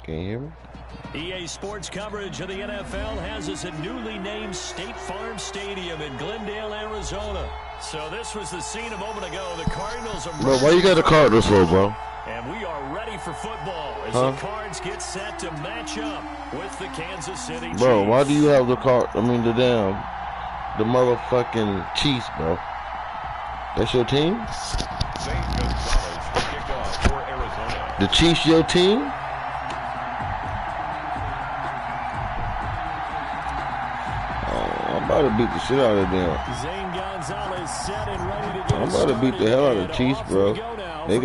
Can you hear me? EA Sports coverage of the NFL has us at newly named State Farm Stadium in Glendale, Arizona. So this was the scene a moment ago. The Cardinals are... Bro, why you got the Cardinals for, bro? And we are ready for football as the Cards get set to match up with the Kansas City Chiefs. Bro, why do you have the the motherfucking Chiefs, bro? That's your team? The Chiefs your team? I'm about to beat the shit out of them. I'm about to beat the hell out of the Chiefs, bro. They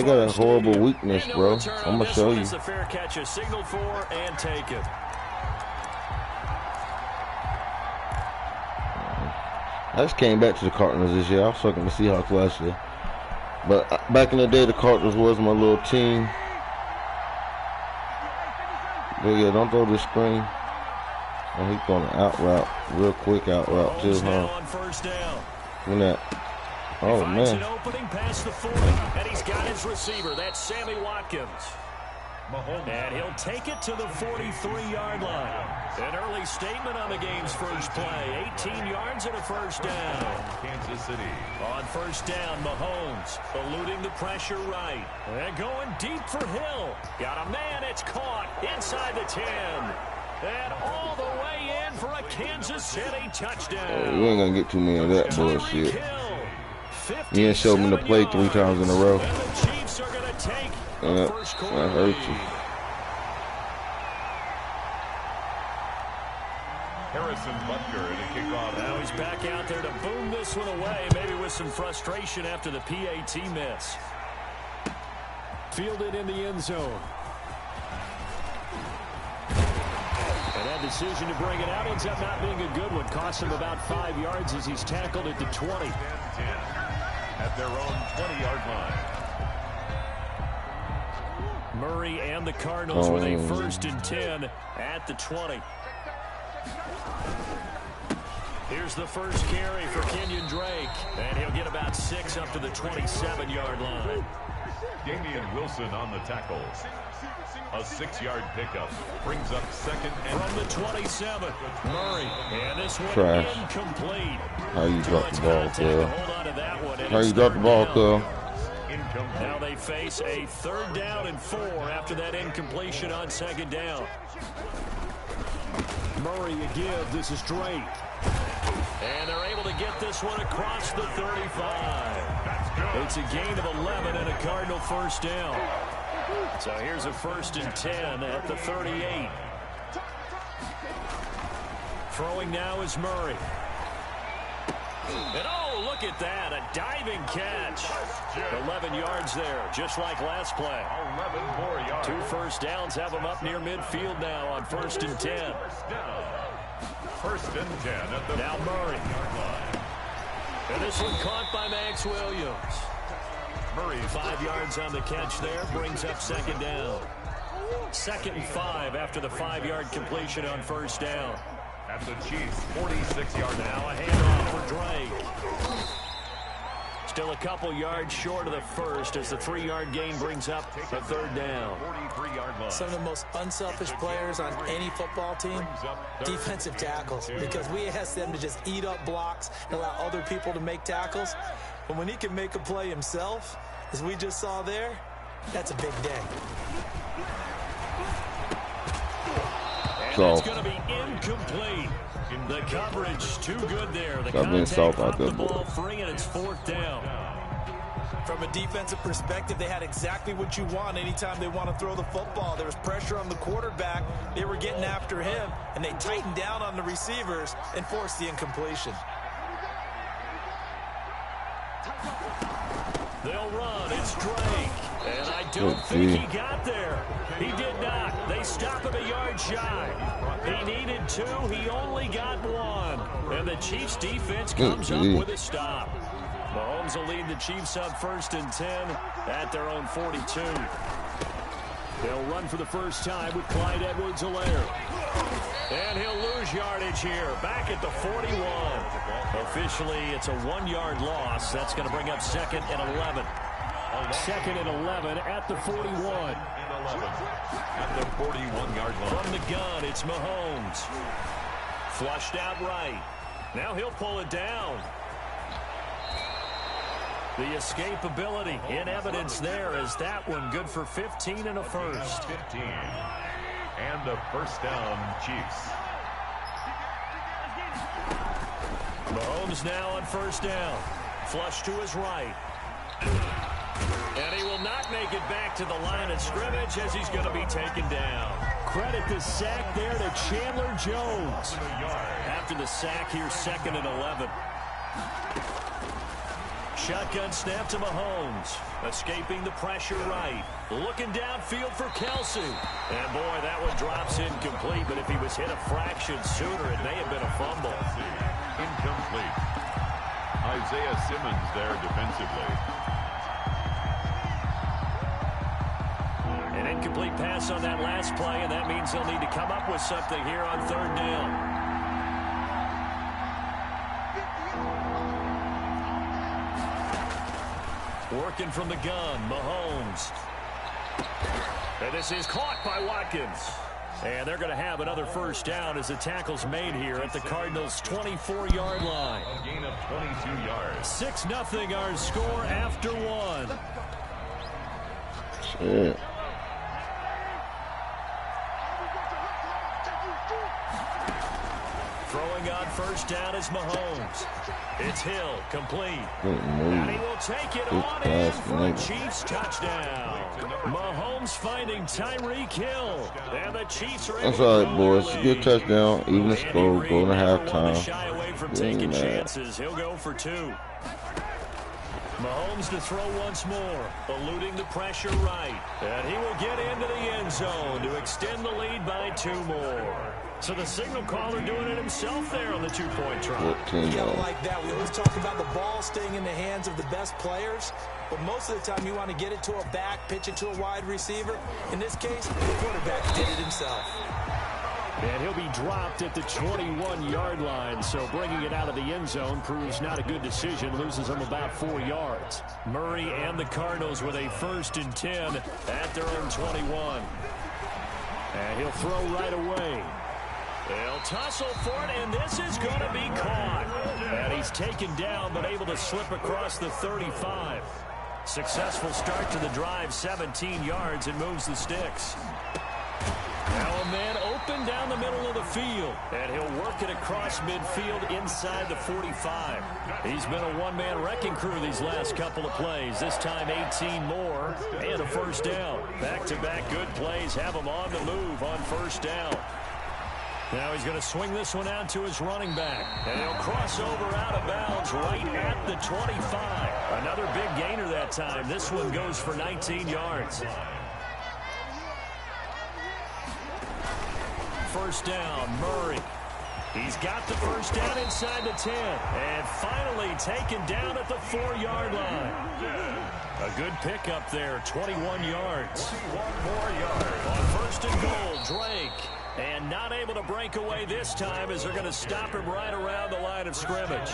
got a horrible weakness, bro. I'm gonna show you. Fair catch a signal for and take it. I just came back to the Cardinals this year. I was fucking the Seahawks last year. But back in the day, the Cardinals was my little team. But yeah, don't throw this screen. Oh, he's going to out route, real quick out route too, huh? Look at that. Oh man. An opening past the 40, and he's got his receiver. That's Sammy Watkins. And he'll take it to the 43-yard line. An early statement on the game's first play. 18 yards and a first down. Kansas City. On first down, Mahomes eluding the pressure right. And going deep for Hill. Got a man, it's caught inside the 10. And all the way in for a Kansas City touchdown. Oh, you ain't gonna get too many of that bullshit. You ain't showed me the play 3 times in a row. And the Chiefs are gonna take that hurts you. Harrison Butker to kick off. Now he's back out there to boom this one away, maybe with some frustration after the PAT miss. Fielded in the end zone. And that decision to bring it out ends up not being a good one. Cost him about 5 yards as he's tackled at the 20. At their own 20-yard line. Murray and the Cardinals with a 1st and 10 at the 20. Here's the first carry for Kenyon Drake. And he'll get about 6 up to the 27-yard line. Damian Wilson on the tackle. A 6-yard pickup brings up 2nd and from the 27. Murray. And this one incomplete. How you drop the ball, Cole? How you drop the ball, Cole? Now they face a 3rd down and 4 after that incompletion on 2nd down. Murray a give. This is Drake. And they're able to get this one across the 35. It's a gain of 11 and a Cardinal 1st down. So here's a 1st and 10 at the 38. Throwing now is Murray. And oh, look at that, a diving catch. 11 yards there, just like last play. 11 more yards. 2 first downs have them up near midfield now on 1st and 10. 1st and 10 at the now Murray. And this one caught by Max Williams. Murray 5 yards on the catch there, brings up 2nd down. 2nd and 5 after the 5-yard completion on 1st down. At the Chiefs, 46-yard. Now a handoff for Drake. Still a couple yards short of the 1st as the 3-yard gain brings up a 3rd down. 43-yard line. Some of the most unselfish players on any football team, defensive tackles, because we ask them to just eat up blocks and allow other people to make tackles. But when he can make a play himself, as we just saw there, that's a big day. And that's going to be incomplete. The coverage too good there. The contact dropped the ball free, and it's 4th down. From a defensive perspective, they had exactly what you want anytime they want to throw the football. There was pressure on the quarterback. They were getting after him, and they tightened down on the receivers and forced the incompletion. They'll run. It's Drake. And I don't think he got there. He did not. They stop him a yard shy. He needed 2. He only got 1. And the Chiefs defense comes up with a stop. Mahomes will lead the Chiefs up 1st and 10 at their own 42. They'll run for the first time with Clyde Edwards-Helaire. And he'll lose yardage here, back at the 41. Officially, it's a 1-yard loss. That's going to bring up 2nd and 11. 2nd and 11 at the 41. At the 41-yard line. From the gun, it's Mahomes. Flushed out right. Now he'll pull it down. The escapability in evidence there as that one good for 15 and a first. 15. And a first down, Chiefs. Mahomes now on first down. Flush to his right. And he will not make it back to the line of scrimmage as he's going to be taken down. Credit the sack there to Chandler Jones. After the sack here, 2nd and 11. Shotgun snap to Mahomes. Escaping the pressure right. Looking downfield for Kelsey. And boy, that one drops incomplete, but if he was hit a fraction sooner, it may have been a fumble. Incomplete. Isaiah Simmons there defensively. An incomplete pass on that last play, and that means they'll need to come up with something here on 3rd down. Working from the gun, Mahomes. And this is caught by Watkins. And they're going to have another first down as the tackle's made here at the Cardinals' 24-yard line. A gain of 22 yards. 6-0 our score after 1. Shit. Throwing on first down is Mahomes. It's Hill, complete. And he will take it on in for a Chiefs touchdown. Mahomes finding Tyreek Hill. And the Chiefs are able That's all to right, boys. Good touchdown, even score, go to halftime. Shy away from taking chances. He'll go for 2. Mahomes to throw once more, eluding the pressure right. And he will get into the end zone to extend the lead by 2 more. So the signal caller doing it himself there on the 2-point try. You gotta like that. We always talk about the ball staying in the hands of the best players, but most of the time you want to get it to a back, pitch it to a wide receiver. In this case, the quarterback did it himself. And he'll be dropped at the 21-yard line, so bringing it out of the end zone proves not a good decision. Loses him about 4 yards. Murray and the Cardinals with a 1st and 10 at their own 21. And he'll throw right away. They'll tussle for it, and this is going to be caught. And he's taken down, but able to slip across the 35. Successful start to the drive, 17 yards, and moves the sticks. Now a man open down the middle of the field, and he'll work it across midfield inside the 45. He's been a one-man wrecking crew these last couple of plays. This time 18 more and a first down. Back-to-back good plays have him on the move on first down. Now he's going to swing this one out to his running back. And he'll cross over out of bounds right at the 25. Another big gainer that time. This one goes for 19 yards. First down, Murray. He's got the first down inside the 10. And finally taken down at the 4-yard line. A good pickup there, 21 yards. 1 more yard. On first and goal, Drake. And not able to break away this time as they're going to stop him right around the line of scrimmage.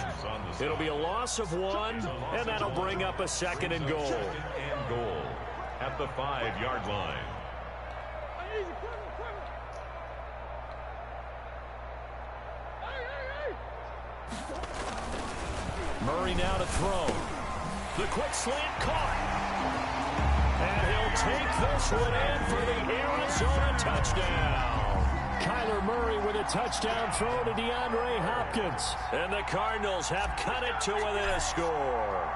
It'll be a loss of 1, and that'll bring up a 2nd and goal. 2nd and goal at the 5-yard line. Murray now to throw. The quick slant caught. And he'll take this one in for the Arizona touchdown. Kyler Murray with a touchdown throw to DeAndre Hopkins. And the Cardinals have cut it to within a score.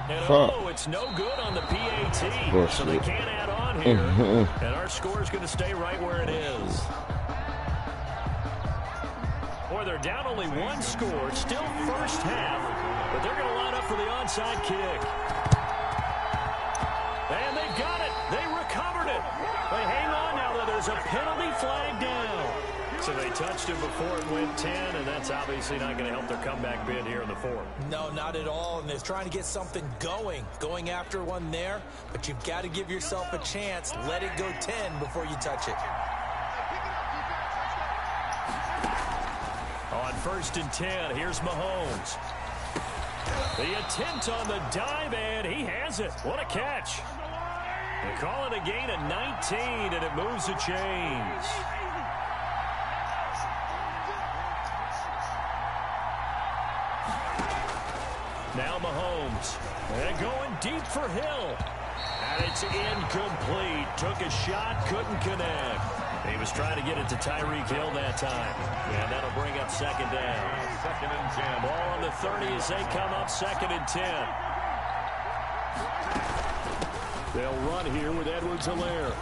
And oh, it's no good on the PAT. So they can't add on here. And our score is going to stay right where it is. Boy, they're down only 1 score. Still first half. But they're going to line up for the onside kick. And they've got it. They recovered it. But hang on now, though. There's a penalty flag down. So they touched it before it went 10, and that's obviously not going to help their comeback bid here in the 4th. No, not at all. And they're trying to get something going after one there. But you've got to give yourself a chance. Let it go 10 before you touch it. On first and 10, here's Mahomes. The attempt on the dive, and he has it. What a catch. They call it a gain of 19, and it moves the chains. Now Mahomes. And going deep for Hill. And it's incomplete. Took a shot, couldn't connect. He was trying to get it to Tyreek Hill that time. And that'll bring up second down. Second and 10. Ball on the 30 as they come up second and 10. They'll run here with Edwards-Helaire.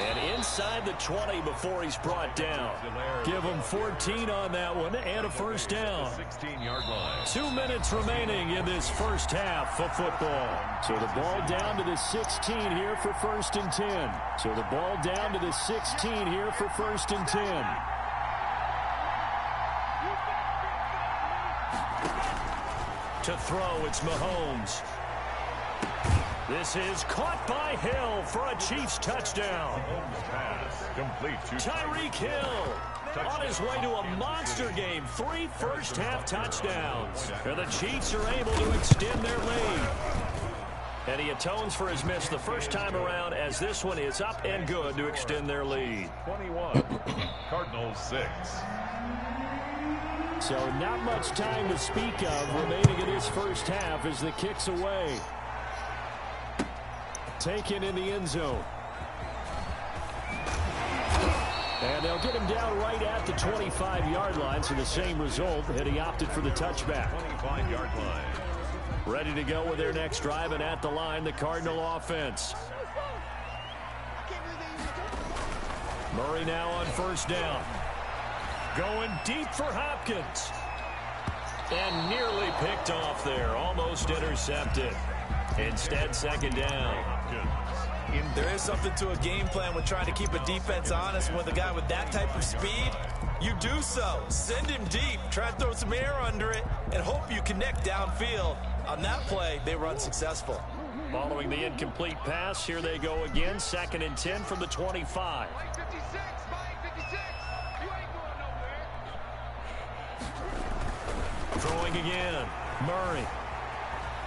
And inside the 20 before he's brought down. Give him 14 on that one and a first down. 16-yard line. 2 minutes remaining in this first half of football. So the ball down to the 16 here for first and 10. So the ball down to the 16 here for first and 10. To throw, it's Mahomes. This is caught by Hill for a Chiefs touchdown. Pass complete to Tyreek Hill on his way to a monster game. 3 first-half touchdowns. And the Chiefs are able to extend their lead. And he atones for his miss the first time around as this one is up and good to extend their lead. 21. Cardinals 6. So not much time to speak of remaining in this first half as the kick's away. Taken in the end zone. And they'll get him down right at the 25-yard line, so the same result, and he opted for the touchback. 25-yard line. Ready to go with their next drive, and at the line, the Cardinal offense. Murray now on first down. Going deep for Hopkins. And nearly picked off there, almost intercepted. Instead, second down. There is something to a game plan with trying to keep a defense honest with a guy with that type of speed. You do so. Send him deep. Try to throw some air under it and hope you connect downfield. On that play, they were unsuccessful. Following the incomplete pass, here they go again. Second and 10 from the 25. Throwing again. Murray.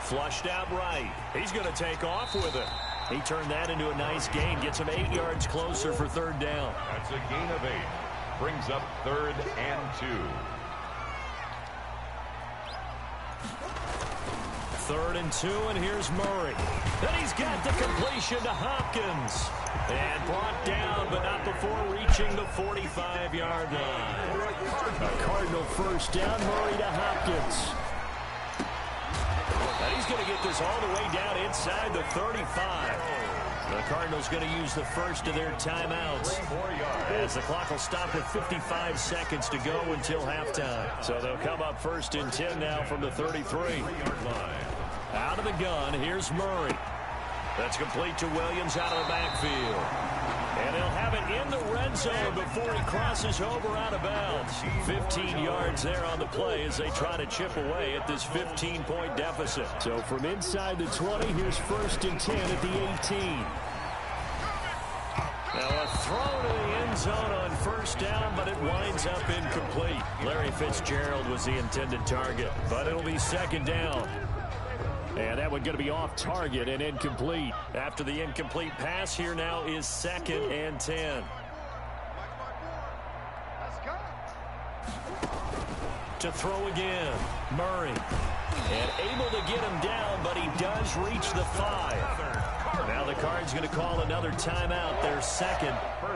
Flushed out right. He's going to take off with it. He turned that into a nice gain. Gets him 8 yards closer for third down. That's a gain of 8. Brings up 3rd and 2. 3rd and 2, and here's Murray. Then he's got the completion to Hopkins. And brought down, but not before reaching the 45-yard line. A Cardinal first down, Murray to Hopkins. And he's going to get this all the way down inside the 35. The Cardinals going to use the first of their timeouts as the clock will stop with 55 seconds to go until halftime. So they'll come up first and 10 now from the 33. Out of the gun, here's Murray. That's complete to Williams out of the backfield. And he'll have it in the red zone before he crosses over out of bounds. 15 yards there on the play as they try to chip away at this 15-point deficit. So from inside the 20, here's first and 10 at the 18. Now a throw to the end zone on first down, but it winds up incomplete. Larry Fitzgerald was the intended target, but it'll be second down. And that one going to be off target and incomplete. After the incomplete pass, here now is second and 10. To throw again, Murray. And able to get him down, but he does reach the 5. Now the Cards going to call another timeout, their second,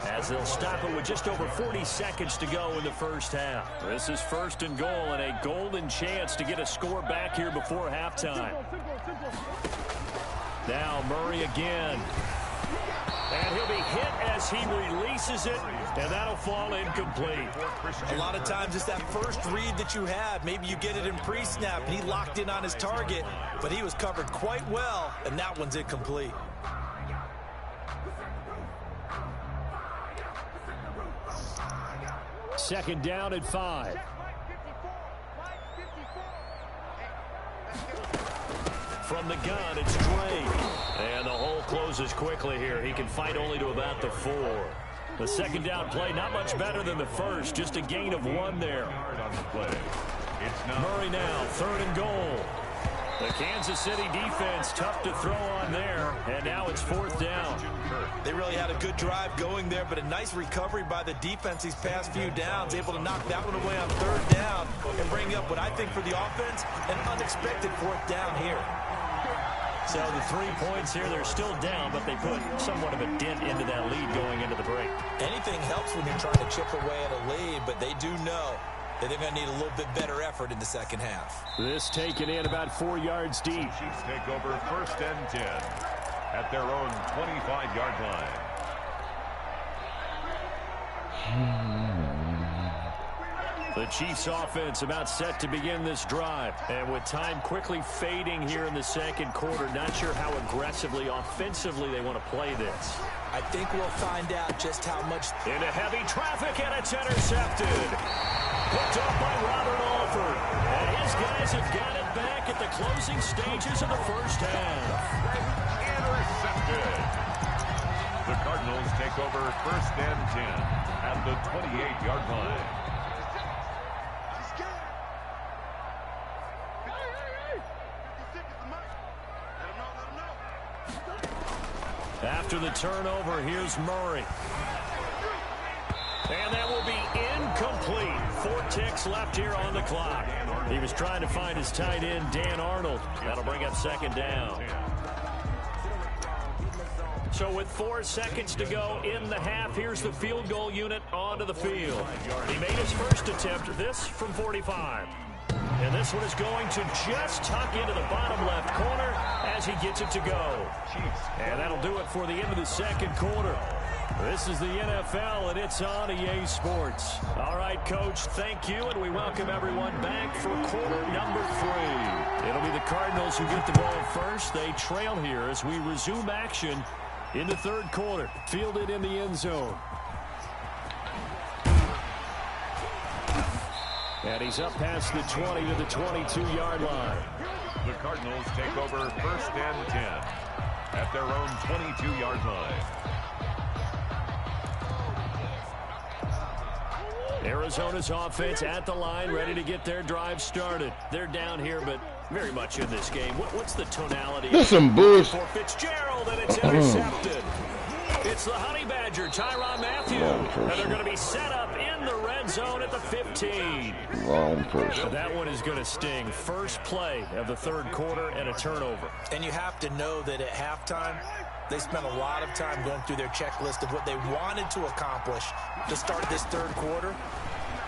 as they'll stop it with just over 40 seconds to go in the first half. This is first and goal and a golden chance to get a score back here before halftime. Now Murray again. And he'll be hit as he releases it, and that'll fall incomplete. A lot of times it's that first read that you have. Maybe you get it in pre-snap, and he locked in on his target, but he was covered quite well, and that one's incomplete. Second down at 5. From the gun, it's Drake. And the hole closes quickly here. He can fight only to about the 4. The second down play, not much better than the first. Just a gain of 1 there. Murray now, third and goal. The Kansas City defense, tough to throw on there. And now it's fourth down. They really had a good drive going there, but a nice recovery by the defense these past few downs, able to knock that one away on third down and bring up what I think for the offense, an unexpected fourth down here. So the 3 points here, they're still down, but they put somewhat of a dent into that lead going into the break. Anything helps when you're trying to chip away at a lead, but they do know that they're going to need a little bit better effort in the second half. This taken in about 4 yards deep. Chiefs take over 1st and 10 at their own 25-yard line. The Chiefs offense about set to begin this drive. And with time quickly fading here in the second quarter, not sure how aggressively, offensively they want to play this. I think we'll find out just how much. Into heavy traffic, and it's intercepted. Picked up by Robert Alford. And his guys have got it back at the closing stages of the first half. Intercepted. The Cardinals take over 1st and 10 at the 28-yard line. After the turnover, here's Murray. And that will be incomplete. 4 ticks left here on the clock. He was trying to find his tight end, Dan Arnold. That'll bring up second down. So with 4 seconds to go in the half, here's the field goal unit onto the field. He made his first attempt, this from 45. And this one is going to just tuck into the bottom left corner as he gets it to go. And that'll do it for the end of the second quarter. This is the NFL, and it's on EA Sports. All right, Coach, thank you, and we welcome everyone back for quarter number 3. It'll be the Cardinals who get the ball first. They trail here as we resume action in the third quarter. Fielded in the end zone. And he's up past the 20 to the 22-yard line. The Cardinals take over 1st and 10 at their own 22-yard line. Arizona's offense at the line, ready to get their drive started. They're down here, but very much in this game. What's the tonality? That's some bullshit. For Fitzgerald, and it's intercepted. It's the Honey Badger, Tyrann Mathieu. And they're going to be set up in the red zone at the 15. Wrong person. That one is going to sting. First play of the third quarter and a turnover. And you have to know that at halftime, they spent a lot of time going through their checklist of what they wanted to accomplish to start this third quarter.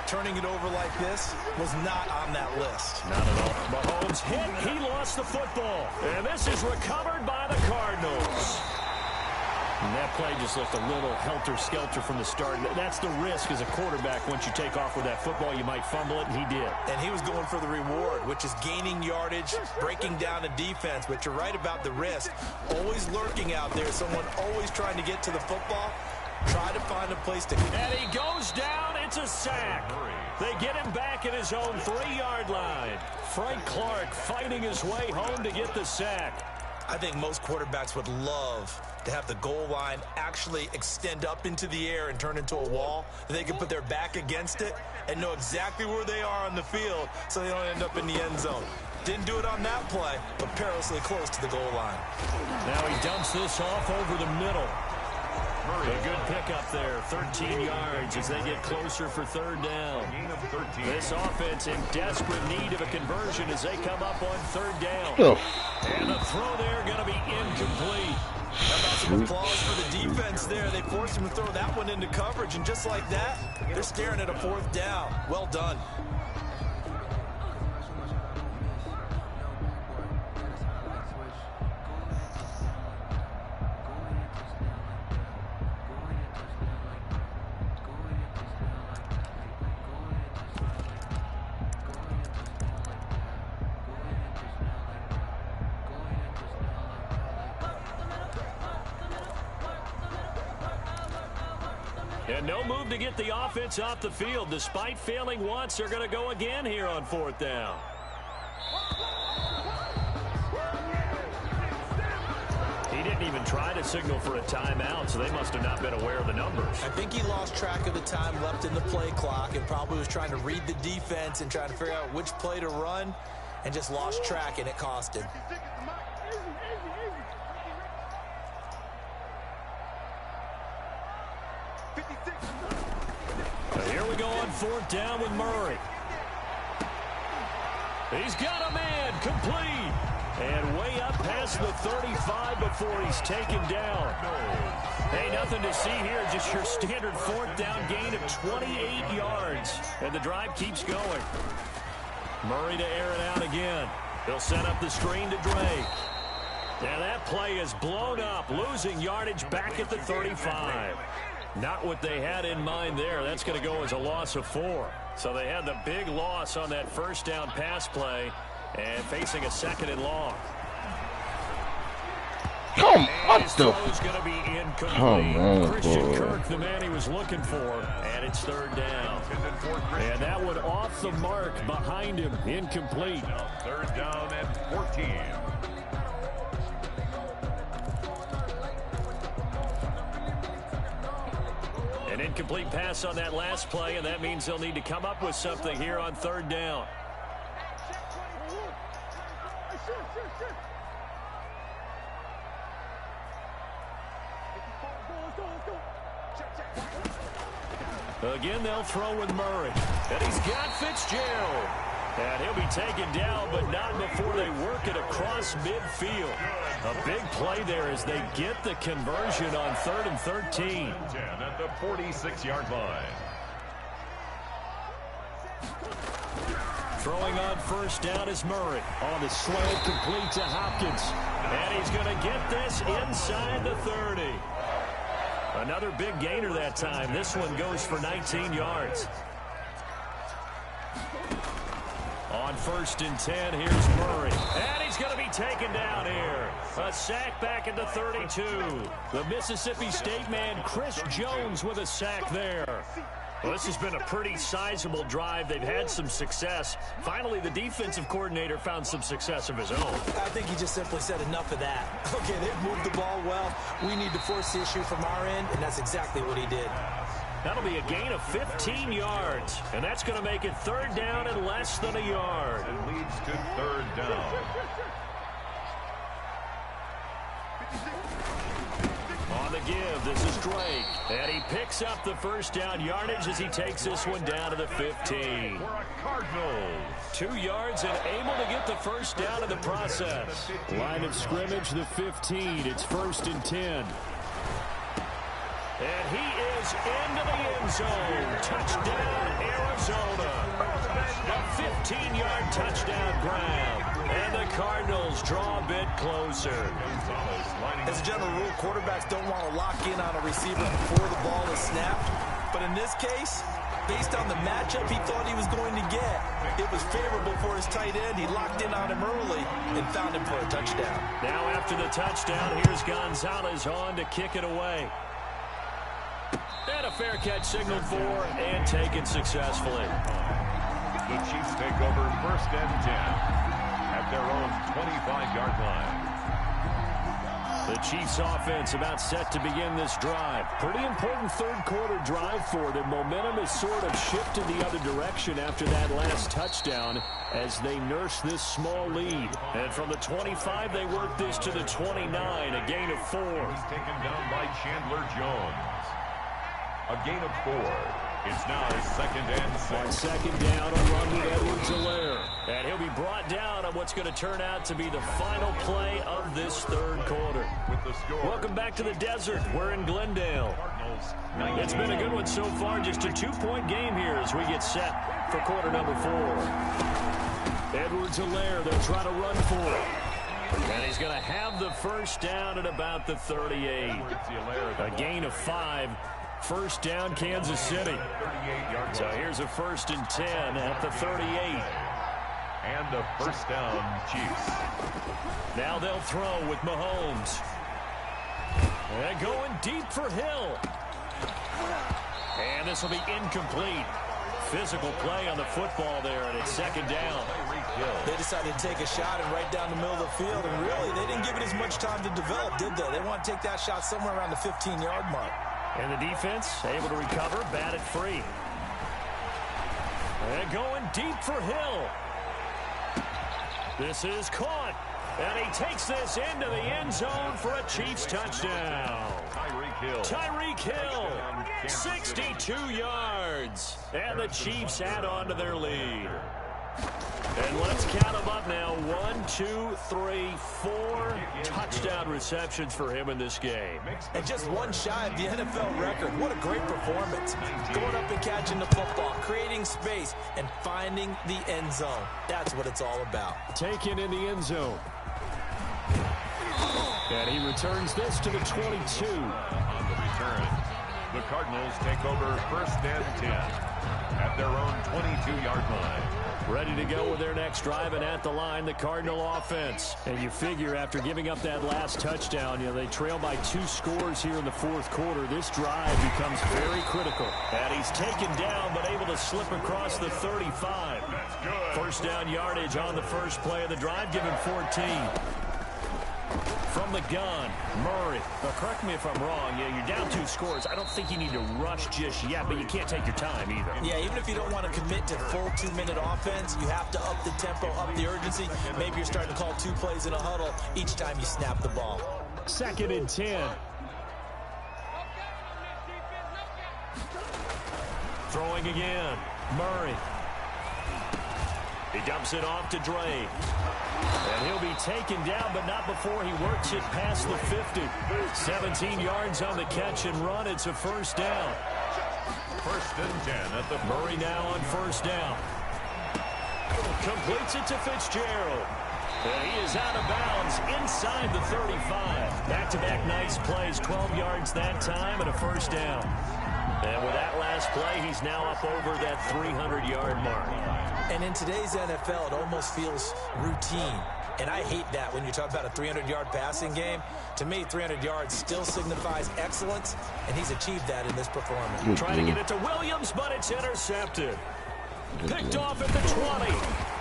Turning it over like this was not on that list. Not at all. Mahomes hit. He lost the football. And this is recovered by the Cardinals. And that play just looked a little helter-skelter from the start. That's the risk as a quarterback. Once you take off with that football, you might fumble it, and he did. And he was going for the reward, which is gaining yardage, breaking down a defense. But you're right about the risk. Always lurking out there, someone always trying to get to the football. Try to find a place to... And he goes down. It's a sack. They get him back at his own 3-yard line. Frank Clark fighting his way home to get the sack. I think most quarterbacks would love to have the goal line actually extend up into the air and turn into a wall. They can put their back against it and know exactly where they are on the field so they don't end up in the end zone. Didn't do it on that play, but perilously close to the goal line. Now he dumps this off over the middle. A good pickup there, 13 yards as they get closer for third down. This offense in desperate need of a conversion as they come up on third down. And the throw there going to be incomplete. How about some applause for the defense there? They forced him to throw that one into coverage, and just like that, they're staring at a fourth down. Well done. And no move to get the offense off the field. Despite failing once, they're going to go again here on fourth down. He didn't even try to signal for a timeout, so they must have not been aware of the numbers. I think he lost track of the time left in the play clock and probably was trying to read the defense and trying to figure out which play to run and just lost track, and it cost him. Here we go on 4th down with Murray. He's got a man, complete. And way up past the 35 before he's taken down. Hey, nothing to see here, just your standard 4th down gain of 28 yards. And the drive keeps going. Murray to air it out again. They'll set up the screen to Drake. And that play is blown up, losing yardage back at the 35. Not what they had in mind there. That's going to go as a loss of 4. So they had the big loss on that 1st down pass play and facing a 2nd and long. Come on, his throw's going to be incomplete. Christian boy. Kirk, the man he was looking for, and it's 3rd down. And that one off the mark behind him, incomplete. 3rd down and 14. An incomplete pass on that last play, and that means they'll need to come up with something here on 3rd down. Again, they'll throw with Murray. And he's got Fitzgerald. And he'll be taken down, but not before they work it across midfield. A big play there as they get the conversion on 3rd and 13. 10 at the 46-yard line. Throwing on 1st down is Murray. On the slant, complete to Hopkins. And he's going to get this inside the 30. Another big gainer that time. This one goes for 19 yards. On 1st and 10, here's Murray. And he's going to be taken down here. A sack back at the 32. The Mississippi State man, Chris Jones, with a sack there. Well, this has been a pretty sizable drive. They've had some success. Finally, the defensive coordinator found some success of his own. I think he just simply said enough of that. Okay, they've moved the ball well. We need to force the issue from our end, and that's exactly what he did. That'll be a gain of 15 yards, and that's going to make it 3rd down and less than a yard. It leads to 3rd down. On the give, this is Drake. And he picks up the 1st down yardage as he takes this one down to the 15. For a Cardinals. 2 yards and able to get the 1st down in the process. Line of scrimmage, the 15. It's 1st and 10. And he is into the end zone. Touchdown, Arizona. A 15-yard touchdown grab. And the Cardinals draw a bit closer. As a general rule, quarterbacks don't want to lock in on a receiver before the ball is snapped. But in this case, based on the matchup he thought he was going to get, it was favorable for his tight end. He locked in on him early and found him for a touchdown. Now after the touchdown, here's Gonzalez on to kick it away. And a fair catch signaled for and taken successfully. The Chiefs take over 1st and 10 at their own 25-yard line. The Chiefs offense about set to begin this drive. Pretty important 3rd quarter drive for them. Momentum has sort of shifted the other direction after that last touchdown as they nurse this small lead. And from the 25, they work this to the 29, a gain of 4. He's taken down by Chandler Jones. A gain of 4. It's now 2nd and 6. On 2nd down, a run with Edwards-Helaire. And he'll be brought down on what's going to turn out to be the final play of this 3rd quarter. With the score. Welcome back to the desert. We're in Glendale. It's been a good one so far. Just a 2-point game here as we get set for quarter number 4. Edwards-Helaire, they'll try to run for it. And he's going to have the 1st down at about the 38. A gain of 5. 1st down, Kansas City. So here's a 1st and 10 at the 38. And a 1st down, Chiefs. Now they'll throw with Mahomes. And going deep for Hill. And this will be incomplete. Physical play on the football there, and it's 2nd down. They decided to take a shot and right down the middle of the field, and really, they didn't give it as much time to develop, did they? They want to take that shot somewhere around the 15-yard mark. And the defense able to recover, bat it free. And going deep for Hill. This is caught. And he takes this into the end zone for a Chiefs touchdown. Tyreek Hill, 62 yards. And the Chiefs add on to their lead. And let's count them up now. 1, 2, 3, 4 touchdown receptions for him in this game. And just one shy of the NFL record. What a great performance. Going up and catching the football, creating space, and finding the end zone. That's what it's all about. Taken in the end zone. And he returns this to the 22. On the return, the Cardinals take over 1st and 10 at their own 22-yard line. Ready to go with their next drive, and at the line, the Cardinal offense. And you figure after giving up that last touchdown, they trail by 2 scores here in the 4th quarter. This drive becomes very critical. And he's taken down, but able to slip across the 35. First down yardage on the first play of the drive, given 14. From the gun, Murray. Now, correct me if I'm wrong. Yeah, you're down 2 scores. I don't think you need to rush just yet, but you can't take your time either. Yeah, even if you don't want to commit to full 2-minute offense, you have to up the tempo, up the urgency. Maybe you're starting to call 2 plays in a huddle each time you snap the ball. 2nd and 10. Throwing again, Murray. He dumps it off to Drake. And he'll be taken down, but not before he works it past the 50. 17 yards on the catch and run. It's a first down. 1st and 10 at the Murray now on first down. Completes it to Fitzgerald. And he is out of bounds inside the 35. Back-to-back nice plays, 12 yards that time and a first down. And with that last play, he's now up over that 300-yard mark. And in today's NFL, it almost feels routine. And I hate that when you talk about a 300-yard passing game. To me, 300 yards still signifies excellence, and he's achieved that in this performance. Trying to get it to Williams, but it's intercepted. Picked off at the 20.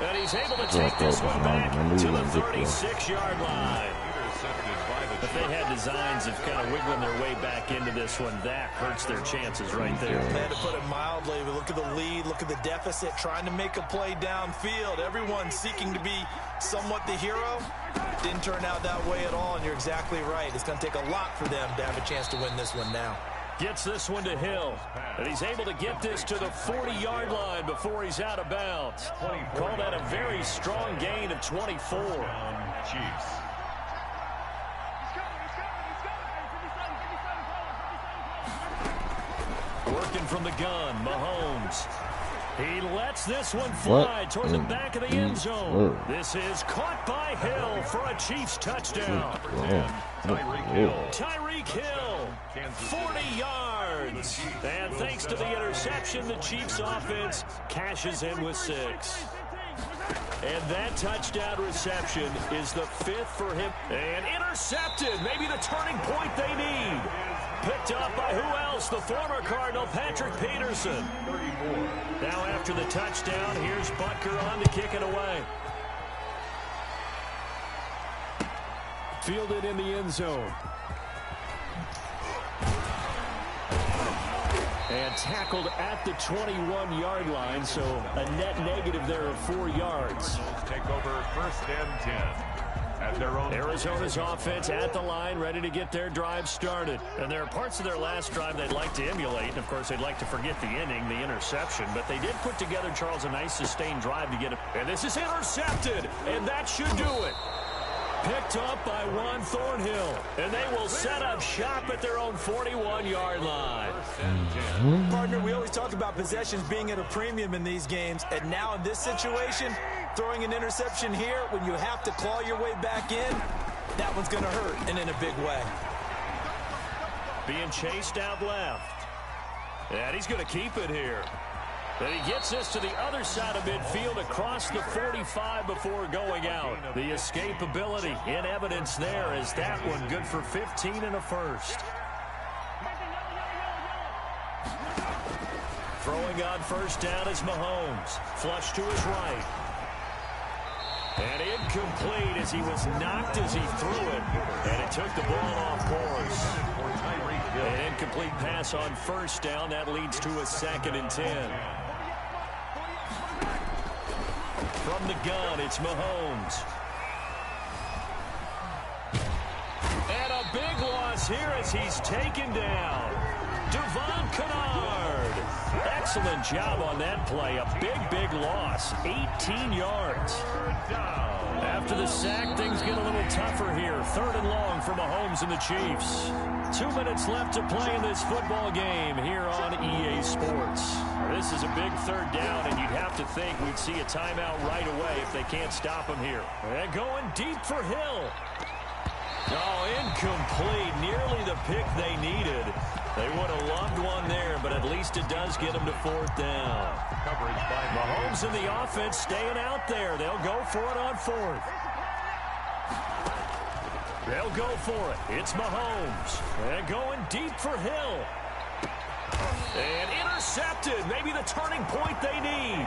And he's able to take this one back to the 36-yard line. If they had designs of kind of wiggling their way back into this one, that hurts their chances right there. Man, to put it mildly, look at the lead, look at the deficit, trying to make a play downfield. Everyone seeking to be somewhat the hero. Didn't turn out that way at all, and you're exactly right. It's going to take a lot for them to have a chance to win this one now. Gets this one to Hill, and he's able to get this to the 40-yard line before he's out of bounds. Call that a very strong gain of 24. Chiefs. Working from the gun, Mahomes. He lets this one fly toward the back of the end zone. This is caught by Hill for a Chiefs touchdown. Tyreek Hill, 40 yards. And thanks to the interception, the Chiefs offense cashes in with 6. And that touchdown reception is the 5th for him. And intercepted, maybe the turning point they need. Picked up by who else? The former Cardinal, Patrick Peterson. Now after the touchdown, here's Butker on to kick it away. Fielded in the end zone. And tackled at the 21-yard line, so a net negative there of 4 yards. Take over 1st and 10. At their own Arizona's offense at the line, ready to get their drive started. And there are parts of their last drive they'd like to emulate. And, of course, they'd like to forget the inning, the interception. But they did put together, Charles, a nice sustained drive to get it. And this is intercepted, and that should do it. Picked up by Juan Thornhill. And they will set up shop at their own 41-yard line. Partner, we always talk about possessions being at a premium in these games. And now in this situation, throwing an interception here when you have to claw your way back in, that one's going to hurt, and in a big way. Being chased out left. And he's going to keep it here. And he gets this to the other side of midfield across the 45 before going out. The escapability in evidence there is that one good for 15 and a first. Throwing on first down is Mahomes. Flush to his right. And incomplete as he was knocked as he threw it. And it took the ball off course. An incomplete pass on first down. That leads to a 2nd and 10. From the gun, it's Mahomes. is here as he's taken down. Devon Kennard. Excellent job on that play. A big loss. 18 yards. After the sack, things get a little tougher here. 3rd and long for Mahomes and the Chiefs. 2 minutes left to play in this football game here on EA Sports. This is a big 3rd down, and you'd have to think we'd see a timeout right away if they can't stop him here. And going deep for Hill. Oh, incomplete. Nearly the pick they needed. They would have loved one there, but at least it does get them to 4th down. Coverage by Mahomes and the offense staying out there. They'll go for it on 4th. They'll go for it. It's Mahomes. And going deep for Hill. And intercepted. Maybe the turning point they need.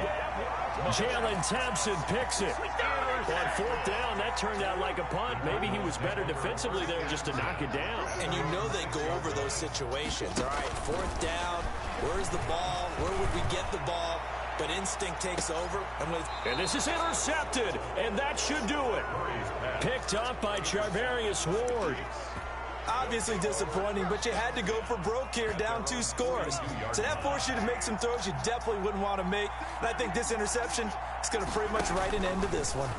Jalen Thompson picks it. On 4th down, that turned out like a punt. Maybe he was better defensively there just to knock it down. And you know they go over those situations. All right, 4th down. Where's the ball? Where would we get the ball? But instinct takes over. And this is intercepted, and that should do it. Picked up by Charvarius Ward. Obviously disappointing, but you had to go for broke here, down 2 scores. So that forced you to make some throws you definitely wouldn't want to make. And I think this interception is going to pretty much write an end to this one.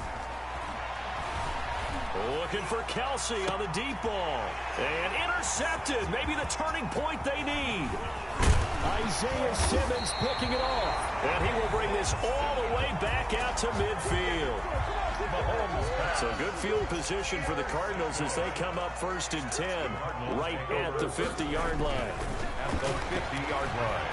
Looking for Kelsey on the deep ball. And intercepted. Maybe the turning point they need. Isaiah Simmons picking it off. And he will bring this all the way back out to midfield. So good field position for the Cardinals as they come up 1st and 10 right at the 50-yard line. At the 50-yard line.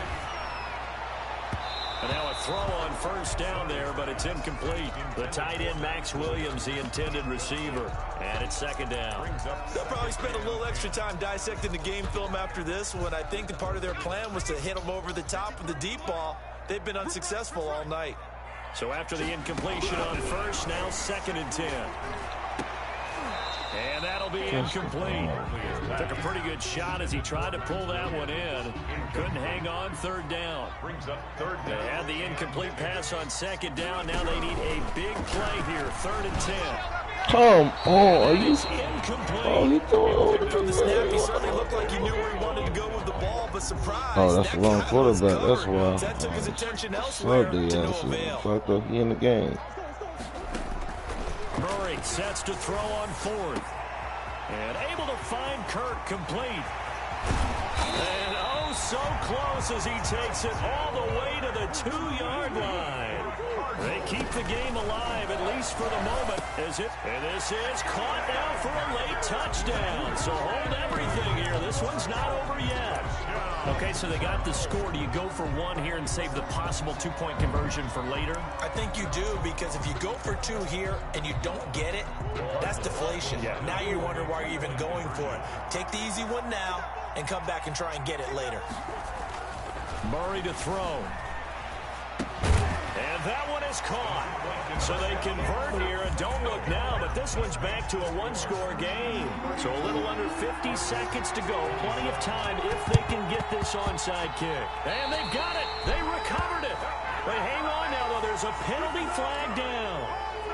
And now a throw on 1st down there, but it's incomplete. The tight end, Max Williams, the intended receiver. And it's 2nd down. They'll probably spend a little extra time dissecting the game film after this one. I think the part of their plan was to hit them over the top with the deep ball. They've been unsuccessful all night. So after the incompletion on 1st, now 2nd and 10. And that'll be incomplete. Took a pretty good shot as he tried to pull that one in. Couldn't hang on 3rd down. They had the incomplete pass on 2nd down. Now they need a big play here. 3rd and 10. Come on, are you? Incomplete. Oh, you throwing From the snap, he certainly looked like he knew where he wanted to go with the ball, but surprise. Oh, that's the wrong quarterback. That's why. That took his attention elsewhere to no avail. Fucked up. He in the game. Murray sets to throw on 4th. And able to find Kirk complete. And oh, so close as he takes it all the way to the 2-yard line. They keep the game alive, at least for the moment. And this is caught now for a late touchdown. So hold everything here. This one's not over yet. Okay, so they got the score. Do you go for 1 here and save the possible 2-point conversion for later? I think you do, because if you go for 2 here and you don't get it, that's deflation. Yeah. Now you're wondering why you're even going for it. Take the easy one now and come back and try and get it later. Murray to throw. And that one is caught. So they convert here, and don't look now, but this one's back to a 1-score game. So a little under 50 seconds to go. Plenty of time if they can get this onside kick. And they've got it. They recovered it. But hang on now, though. There's a penalty flag down.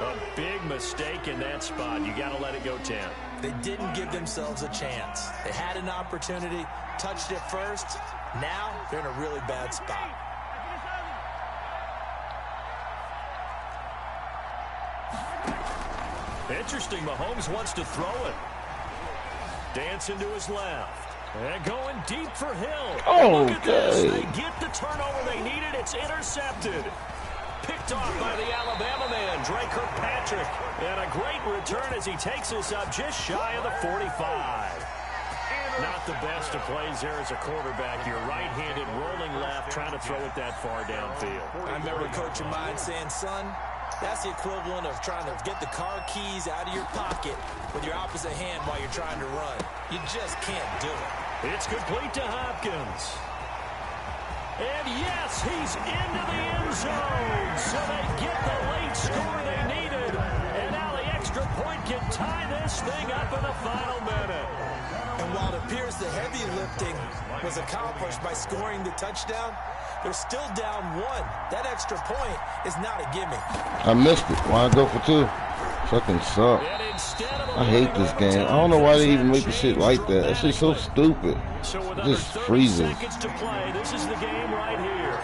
A big mistake in that spot. You got to let it go 10. They didn't give themselves a chance. They had an opportunity, touched it first. Now they're in a really bad spot. Interesting, Mahomes wants to throw it. Dancing to his left. And going deep for Hill. Oh, look at this. They get the turnover they needed. It's intercepted. Picked off by the Alabama man, Dre Kirkpatrick. And a great return as he takes us up just shy of the 45. Not the best of plays there as a quarterback. You're right-handed, rolling left, trying to throw it that far downfield. I remember a coach of mine saying, son, that's the equivalent of trying to get the car keys out of your pocket with your opposite hand while you're trying to run. You just can't do it. It's complete to Hopkins. And yes, he's into the end zone. So they get the late score they needed. And now the extra point can tie this thing up in the final minute. And while it appears the heavy lifting was accomplished by scoring the touchdown, they're still down 1. That extra point is not a gimme. I missed it. Why go for 2? fucking suck. I hate this game. I don't know why they even make the shit like that. That shit's so stupid. It just freezes. To play. This is the game right here.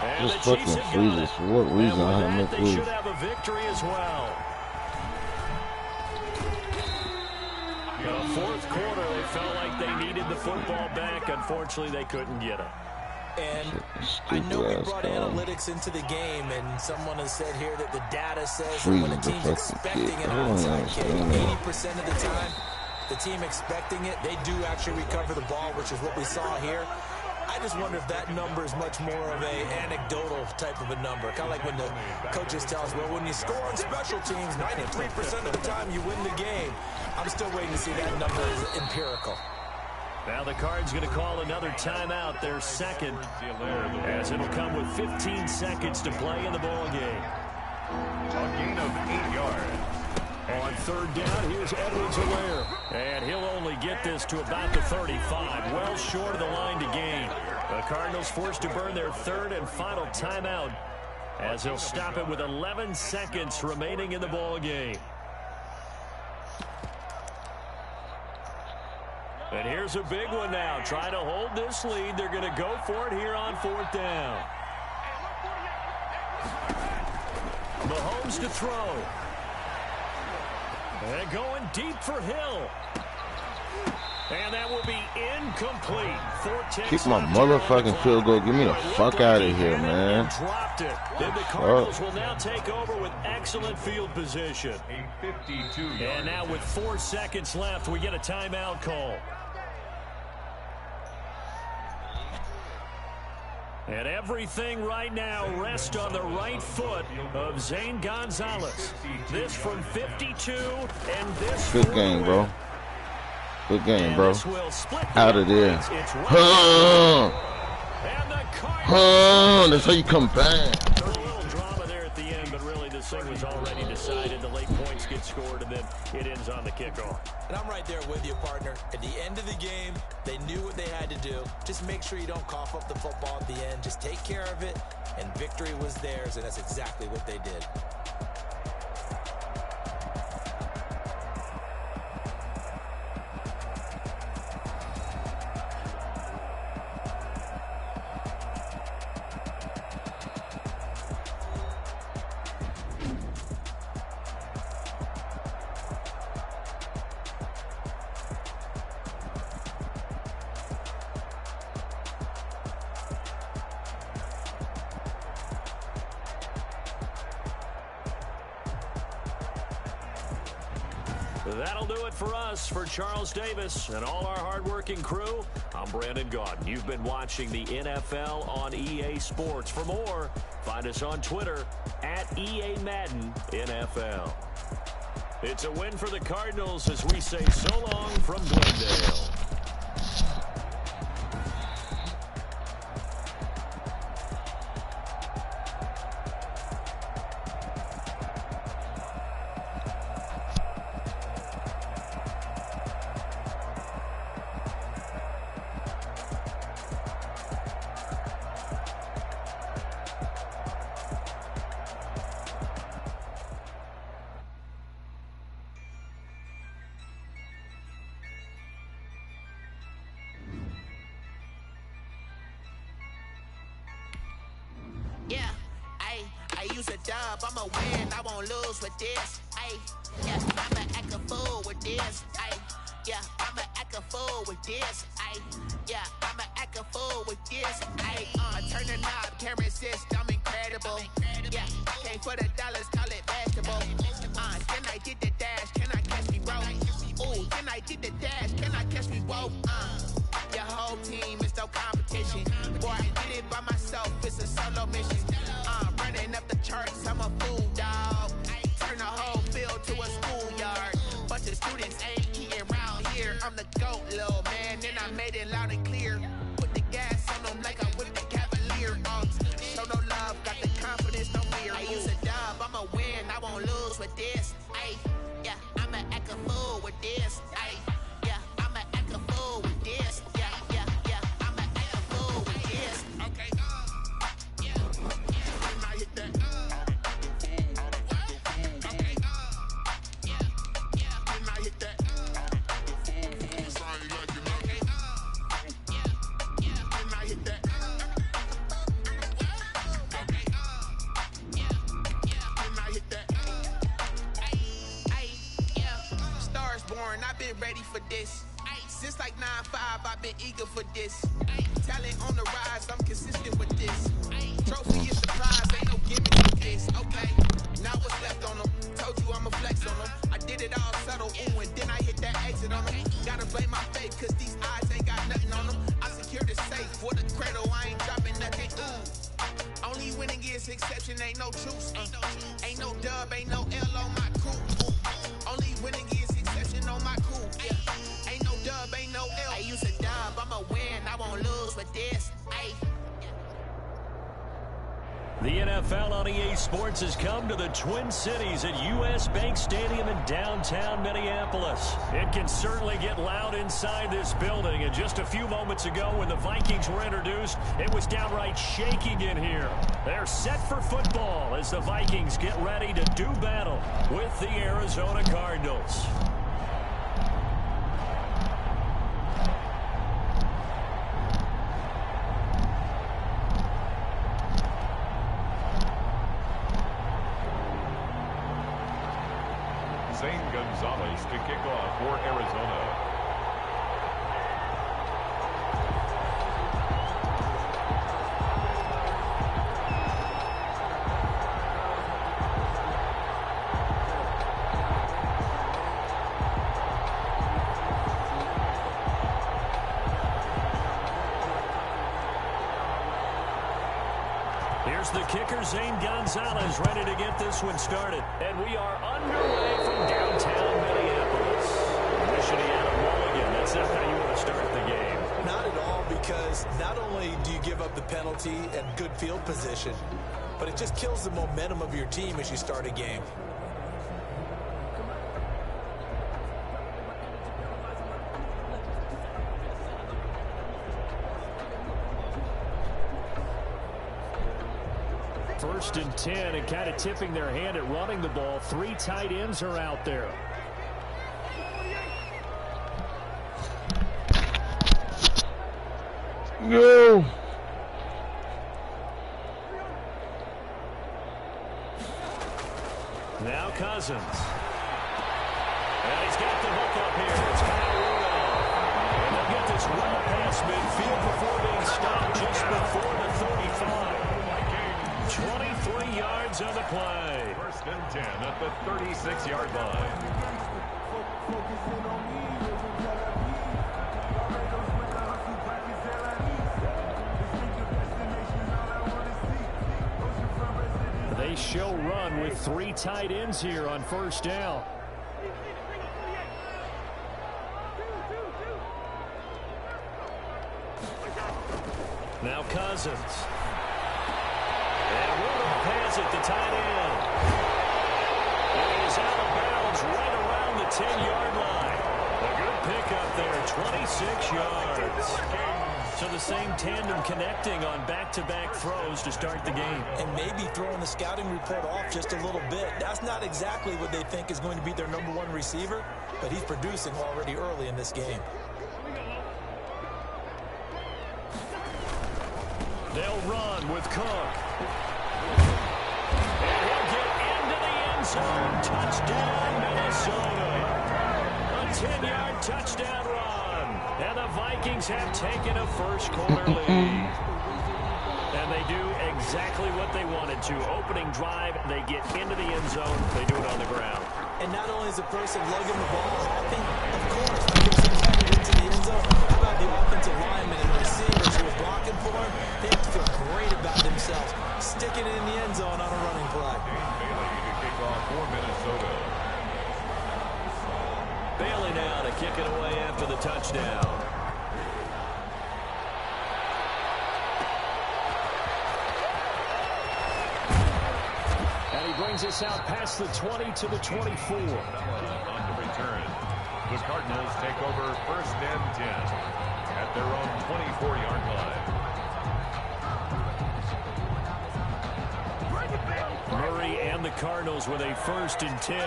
And just fucking freezes. For what reason? I have no clue. They should have a victory as well. In the fourth quarter, they felt like they needed the football back. Unfortunately, they couldn't get it. And I know we brought analytics into the game, and someone has said here that the data says that when a team's expecting an onside kick, 80% of the time, the team expecting it, they do actually recover the ball, which is what we saw here. I just wonder if that number is much more of a anecdotal type of a number. Kind of like when the coaches tell us, well, when you score on special teams, 93% of the time you win the game. I'm still waiting to see that number is empirical. Now the Cards going to call another timeout, their second, as it'll come with 15 seconds to play in the ball game. A gain of 8 yards. On third down, here's Edwards-Helaire. And he'll only get this to about the 35, well short of the line to gain. The Cardinals forced to burn their third and final timeout as they'll stop it with 11 seconds remaining in the ball game. And here's a big one now. Trying to hold this lead. They're going to go for it here on fourth down. Mahomes to throw. And going deep for Hill. And that will be incomplete. Kick my motherfucking field goal. Get me the fuck out of here, man. Dropped it. Then the Cardinals will now take over with excellent field position. A 52-yard. And now with 4 seconds left, we get a timeout call. And everything right now rests on the right foot of Zane Gonzalez. This from 52, and this good game, bro. Good game, bro. Out of there. That's how you come back. A little drama there at the end, but really this thing was already decided. The late points get scored, and then it ends on the kickoff. And I'm right there with you, partner. At the end of the game, they knew what they had to do. Just make sure you don't cough up the football at the end. Just take care of it, and victory was theirs, and that's exactly what they did. That'll do it for us. For Charles Davis and all our hardworking crew, I'm Brandon Gaudin. You've been watching the NFL on EA Sports. For more, find us on Twitter at EA Madden NFL. It's a win for the Cardinals as we say so long from Glendale. Yeah, I use a dub, I'ma win, I won't lose with this. Yeah, I'ma act a fool with this. Yeah, I'ma act a fool with this. Yeah, I'ma act a fool with this. Turn the knob, can't resist, I'm incredible. Yeah, came for the dollars, call it basketball. Then I did the dash, can I catch me, bro? Ooh, then I did the dash, can I catch me, whoa? Your whole team is no competition. Boy, I did it by myself, it's a solo mission. Running up the charts, I'm a fool, dog. Turn the whole field to a schoolyard. Bunch of students ain't eating around here. I'm the GOAT, little man, and I made it loud and clear. Put the gas on them like I'm with the Cavalier. Show no love, got the confidence, no fear. I use a dub, I'ma win, I won't lose with this. Yeah, I'ma act a fool with this. Yeah, I'ma act a fool with this. Yeah, I'ma act a fool with this. Okay, yeah. When I hit that, was born, I've been ready for this. Since like 9-5, I've been eager for this. Talent on the rise, I'm consistent with this. Trophy is the prize, ain't no gimmick with this. Okay, now what's left on them? Told you I'ma flex on them. I did it all subtle, ooh, and then I hit that exit on them. Gotta blame my faith, cause these eyes ain't got nothing on them. I secured the safe for the cradle, I ain't dropping nothing, ooh. Only winning is exception, ain't no truce. Ain't no dub, ain't no L on my crew. Only winning is exception on my crew. Yeah. Ain't no dub, ain't no L. I use a dub, I'ma win, I won't lose with this. Ay. The NFL on EA Sports has come to the Twin Cities at US Bank Stadium in downtown Minneapolis. It can certainly get loud inside this building, and just a few moments ago when the Vikings were introduced, it was downright shaking in here. They're set for football as the Vikings get ready to do battle with the Arizona Cardinals. Gonzalez to kick off for Arizona. Here's the kicker, Zane Gonzalez, ready to get this one started. And we are underway from downtown Minneapolis. Wishing he had a mulligan. That's not how you want to start the game. Not at all, because not only do you give up the penalty and good field position, but it just kills the momentum of your team as you start a game. First and 10, and kind of tipping their hand at running the ball. 3 tight ends are out there. No. Now Cousins. And he's got the hook up here. It's Kyle Rudolph. And they'll get this run past midfield before being stopped just before the 35. 23 yards on the play. First and 10 at the 36-yard line. They show run with 3 tight ends here on first down. Now Cousins. And Rudolph has it, the tight end. And he's out of bounds right around the 10-yard line. A good pickup there, 26 yards. So the same tandem connecting on back-to-back throws to start the game. And maybe throwing the scouting report off just a little bit. That's not exactly what they think is going to be their number 1 receiver, but he's producing already early in this game. They'll run with Cook. And he'll get into the end zone. Touchdown, Minnesota. A 10-yard touchdown run. And the Vikings have taken a first-quarter lead. And they do exactly what they wanted to. Opening drive, they get into the end zone. They do it on the ground. And not only is the person lugging the ball happy, of course, the person's headed into the end zone. How about the offensive linemen and the receivers who are blocking for him? They have to feel great about themselves, sticking it in the end zone on a running play. Bailey to kick off for Minnesota. Bailey now to kick it away after the touchdown. And he brings us out past the 20 to the 24. On the return, the Cardinals take over first and 10 at their own 24-yard line. Murray and the Cardinals with a first and 10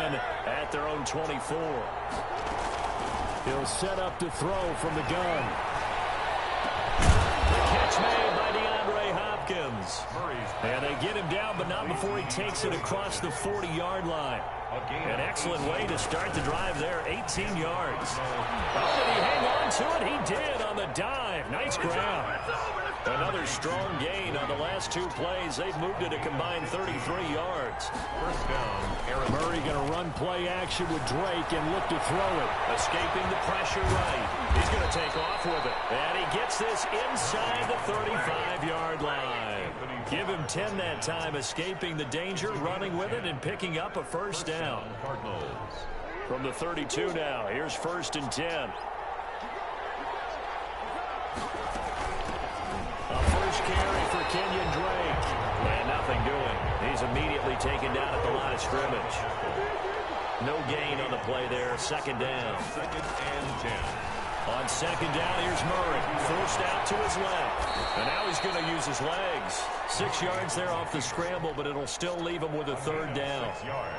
at their own 24. He'll set up to throw from the gun. The catch made by DeAndre Hopkins. is. And they get him down, but not before he takes it across the 40-yard line. An excellent way to start the drive there, 18 yards. Oh, did he hang on to it? He did on the dive. Nice grab. Another strong gain on the last two plays. They've moved it a combined 33 yards. First down, Aaron Murray going to run play action with Drake and look to throw it. Escaping the pressure right. He's going to take off with it. And he gets this inside the 35-yard line. Give him 10 that time, escaping the danger, running with it, and picking up a first down. Cardinals. From the 32 now, here's 1st and 10. A first carry for Kenyon Drake. And nothing doing. He's immediately taken down at the line of scrimmage. No gain on the play there. 2nd down. 2nd and 10. On 2nd down, here's Murray. Forced out to his left. And now he's going to use his legs. 6 yards there off the scramble, but it'll still leave him with a 3rd down.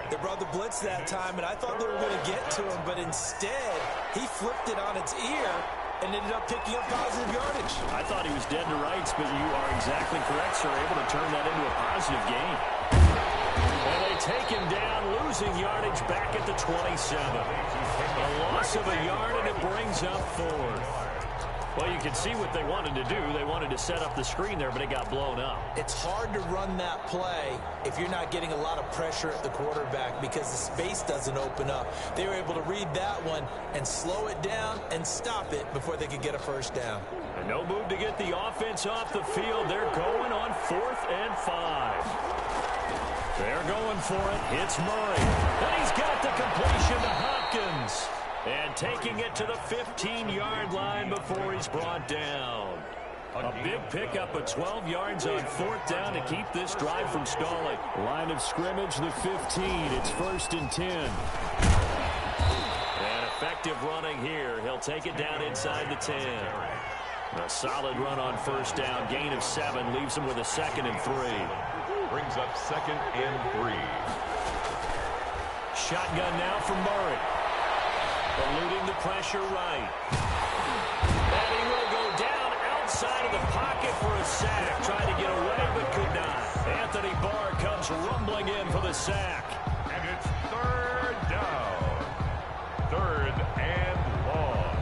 They brought the blitz that time, and I thought they were going to get to him, but instead, he flipped it on its ear and ended up picking up positive yardage. I thought he was dead to rights, but you are exactly correct, sir. Able to turn that into a positive gain. And they take him down, losing yardage back at the 27. A loss of a yard, and it brings up 4th. Well, you can see what they wanted to do. They wanted to set up the screen there, but it got blown up. It's hard to run that play if you're not getting a lot of pressure at the quarterback because the space doesn't open up. They were able to read that one and slow it down and stop it before they could get a first down. And no move to get the offense off the field. They're going on 4th and 5. They're going for it. Hits Murray. And he's got the completion to Hopkins. And taking it to the 15-yard line before he's brought down. A big pickup of 12 yards on 4th down to keep this drive from stalling. Line of scrimmage, the 15. It's 1st and 10. And effective running here. He'll take it down inside the 10. A solid run on 1st down. Gain of 7 leaves him with a 2nd and 3. Brings up 2nd and 3. Shotgun now from Murray. Eluding the pressure right. And he will go down outside of the pocket for a sack. Tried to get away but could not. Anthony Barr comes rumbling in for the sack. And it's 3rd down. 3rd and long.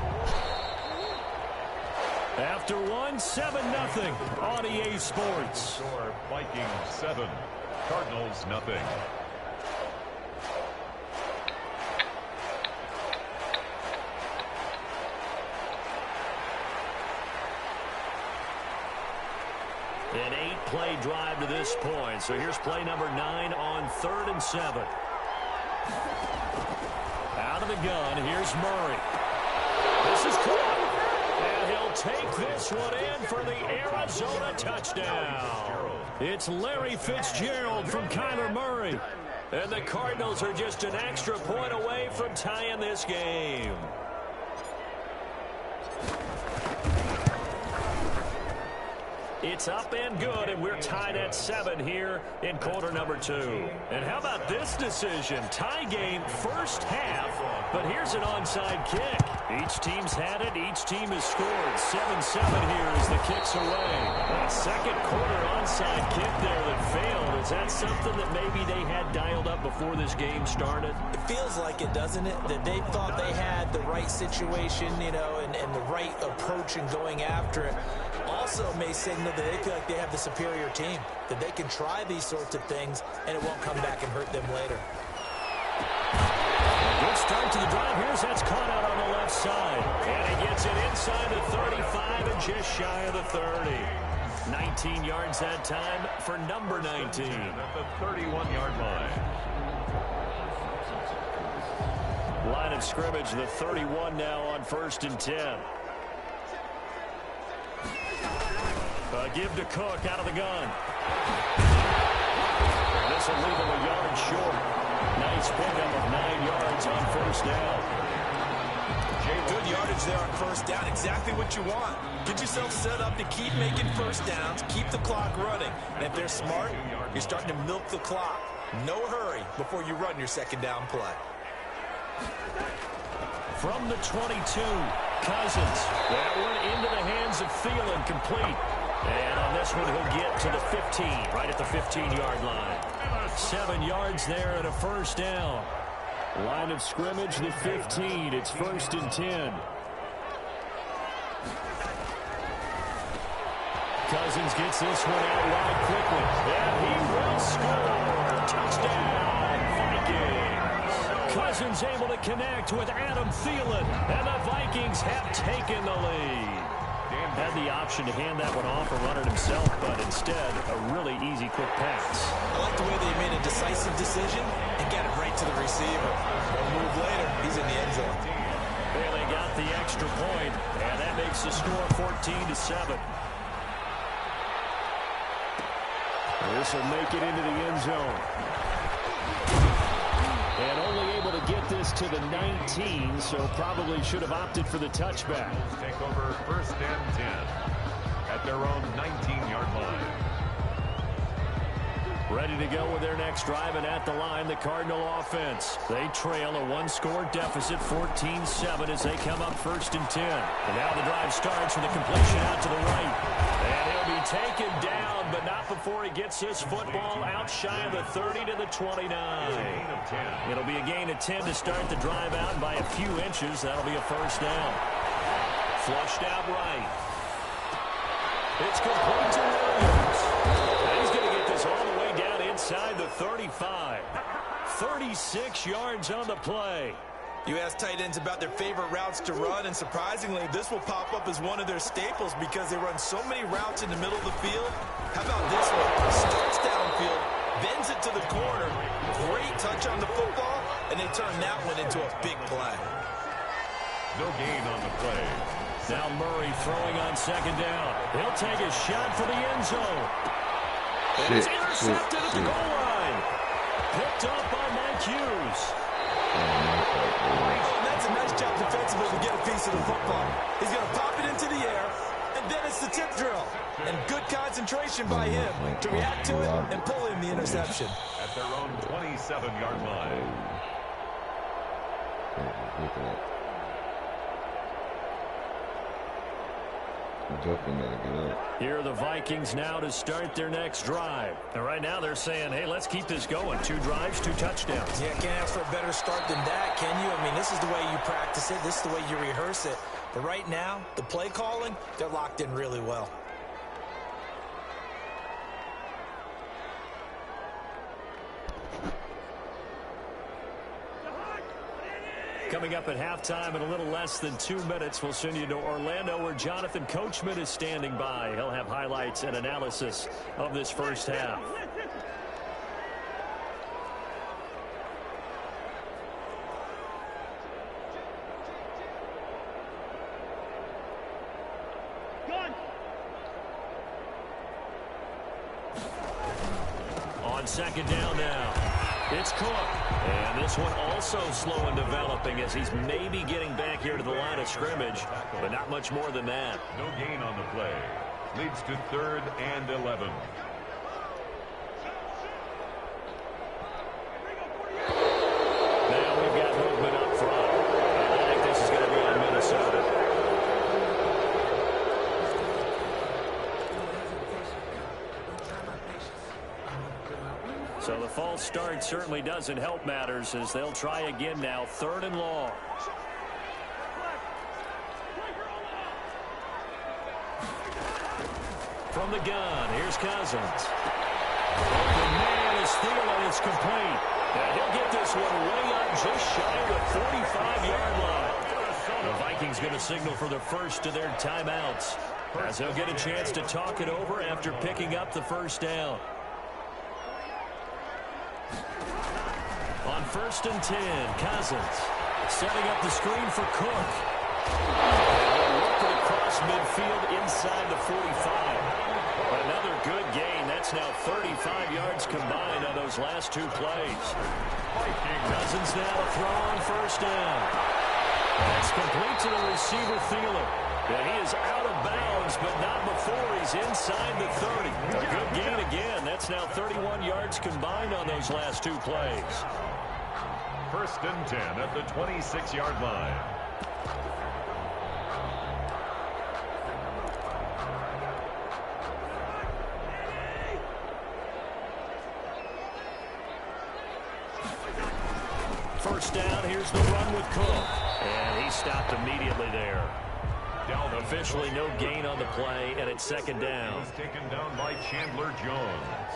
After 7-0 on EA Sports. Score Vikings 7, Cardinals nothing. An 8-play drive to this point. So here's play number 9 on 3rd and 7. Out of the gun, here's Murray. This is caught. And he'll take this one in for the Arizona touchdown. It's Larry Fitzgerald from Kyler Murray. And the Cardinals are just an extra point away from tying this game. It's up and good, and we're tied at 7 here in quarter number 2. And how about this decision? Tie game, first half, but here's an onside kick. Each team's had it. Each team has scored. 7-7 here as the kick's away. A second quarter onside kick there that failed. Is that something that maybe they had dialed up before this game started? It feels like it, doesn't it? That they thought they had the right situation, you know, and the right approach in going after it. Also may signal that they feel like they have the superior team, that they can try these sorts of things and it won't come back and hurt them later. Good start to the drive. Here's that's caught out on the left side. And he gets it inside the 35 and just shy of the 30. 19 yards that time for number 19. At the 31-yard line. Line of scrimmage, the 31 now on 1st and 10. Give to Cook out of the gun. This will leave him a yard short. Nice pickup of 9 yards on 1st down. Good yardage there on 1st down. Exactly what you want. Get yourself set up to keep making first downs, keep the clock running. And if they're smart, you're starting to milk the clock. No hurry before you run your 2nd down play. From the 22, Cousins. That one into the hands of Thielen, complete. And on this one, he'll get to the 15, right at the 15-yard line. 7 yards there and a first down. Line of scrimmage, the 15. It's 1st and 10. Cousins gets this one out wide quickly. And he will score. Touchdown, Vikings. Cousins able to connect with Adam Thielen. And the Vikings have taken the lead. Had the option to hand that one off or run it himself, but instead, a really easy, quick pass. I like the way they made a decisive decision and got it right to the receiver. One move later, he's in the end zone. Bailey got the extra point, and that makes the score 14-7. This will make it into the end zone. And only able to get this to the 19, so probably should have opted for the touchback. Take over 1st and 10 at their own 19-yard line. Ready to go with their next drive, and at the line, the Cardinal offense. They trail a one-score deficit, 14-7, as they come up 1st and 10. And now the drive starts with a completion out to the right. And he'll be taken down, but not before he gets this football out shy of the 30 to the 29. It'll be a gain of 10 to start the drive out, and by a few inches, that'll be a first down. Flushed out right. It's complete to Williams. And he's going to get this all the way down inside the 35. 36 yards on the play. You ask tight ends about their favorite routes to run, and surprisingly, this will pop up as one of their staples because they run so many routes in the middle of the field. How about this one? Starts downfield, bends it to the corner. Great touch on the football, and they turn that one into a big play. No gain on the play. Now Murray throwing on 2nd down. He'll take a shot for the end zone. It's intercepted at the goal line. Picked up by Mike Hughes. That's a nice job defensively to get a piece of the football. He's going to pop it into the air, and then it's the tip drill. And good concentration by him to react to it and pull in the interception. At their own 27-yard line. Here are the Vikings now to start their next drive. And right now they're saying, hey, let's keep this going. 2 drives, 2 touchdowns. Yeah, can't ask for a better start than that, can you? I mean, this is the way you practice it. This is the way you rehearse it. But right now, the play calling, they're locked in really well. Coming up at halftime in a little less than 2 minutes, we'll send you to Orlando where Jonathan Coachman is standing by. He'll have highlights and analysis of this first half. On 2nd down now. It's Cook. And this one also slow in developing as he's maybe getting back here to the line of scrimmage, but not much more than that. No gain on the play. Leads to 3rd and 11. Now we've got movement up front. I think this is going to be on Minnesota. So the false start certainly doesn't help matters as they'll try again now. 3rd and long. From the gun, here's Cousins. The man is Thielen. It's complete. And he'll get this one way up just shy of the 45-yard line. The Vikings going to signal for the first of their timeouts as they'll get a chance to talk it over after picking up the first down. On 1st and 10, Cousins setting up the screen for Cook. Working across midfield inside the 45. Another good gain. That's now 35 yards combined on those last 2 plays. Cousins now to throw on 1st down. That's complete to the receiver, Thielen. And he is out of bounds, but not before he's inside the 30. A good gain again. That's now 31 yards combined on those last 2 plays. 1st and 10 at the 26-yard line. first down. Here's the run with Cook. And he stopped immediately there. Officially no gain on the play, and it's second down. He's taken down by Chandler Jones.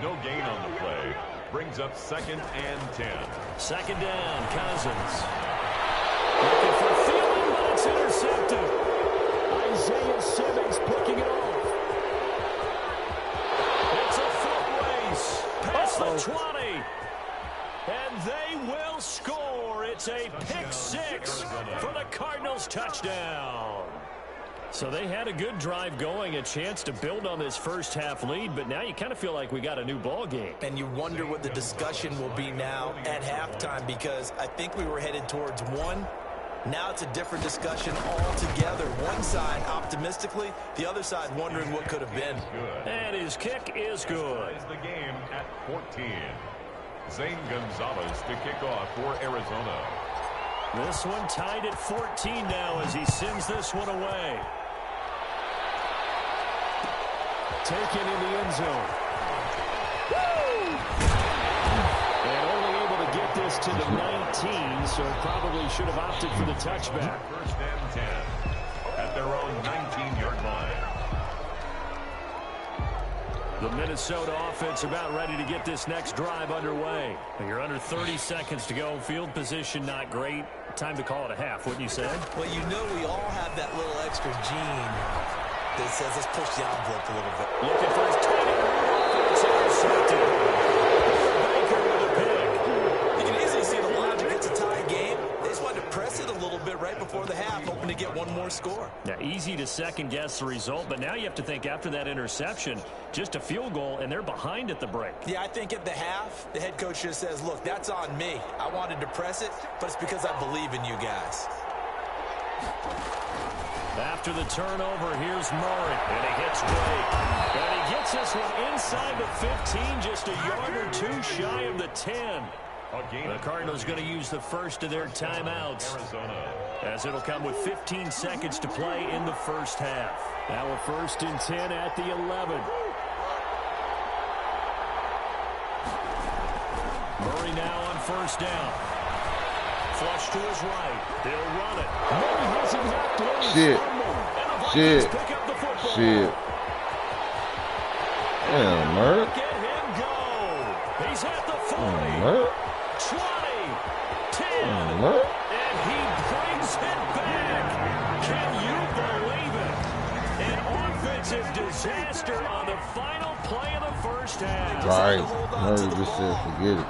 No gain on the play. Brings up 2nd and 10. Second down, Cousins. Looking for Thielen, but it's intercepted. Isaiah Simmons picking it off. It's a foot race past the 20. And they will score. It's a pick six for the Cardinals touchdown. So they had a good drive going, a chance to build on this first half lead, but now you kind of feel like we got a new ball game. And you wonder what the discussion will be now at halftime, because I think we were headed towards one. Now it's a different discussion altogether. One side optimistically, the other side wondering what could have been. And his kick is good. The game at 14. Zane Gonzalez to kick off for Arizona. This one tied at 14 now as he sends this one away. Taken in the end zone. Woo! And only able to get this to the 19, so probably should have opted for the touchback. 1st and 10 at their own 19-yard line. The Minnesota offense about ready to get this next drive underway. You're under 30 seconds to go. Field position not great. Time to call it a half, wouldn't you say? Well, you know we all have that little extra gene that says let's push the envelope a little bit. Looking for his tight end. It's intercepted. Baker with a pick. You can easily see the logic. It's a tie game. They just wanted to press it a little bit right before the half, hoping to get one more score. Now, easy to second-guess the result, but now you have to think after that interception, just a field goal, and they're behind at the break. Yeah, I think at the half, the head coach just says, look, that's on me. I wanted to press it, but it's because I believe in you guys. After the turnover, here's Murray, and he hits Drake. And he gets this one inside the 15, just a yard or two shy of the 10. The Cardinals going to use the first of their timeouts, as it'll come with 15 seconds to play in the first half. Now a 1st and 10 at the 11. Murray now on first down. Flush to his right. He'll run it. Murray has it knocked loose. Shit. Pick up the football. Shit. Damn, Murray. Look at him go. He's at the 40. 20. 10. And he brings it back. Can you believe it? An offensive disaster on the final play of the first half. Right. Murray just said forget it.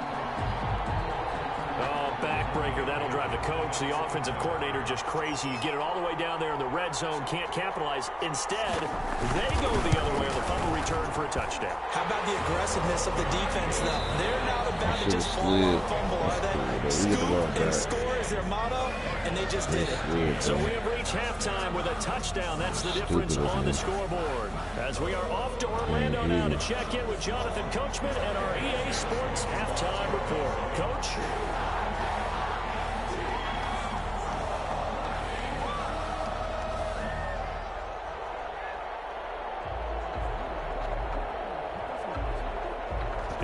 Backbreaker, that'll drive the coach, the offensive coordinator, just crazy. You get it all the way down there in the red zone, can't capitalize. Instead, they go the other way on the fumble return for a touchdown. How about the aggressiveness of the defense, though? They're not about to just fall on fumble, are they? Scoop and score is their motto, and they just did it. So we have reached halftime with a touchdown. That's the difference on the scoreboard. As we are off to Orlando now to check in with Jonathan Coachman and our EA Sports halftime report. Coach?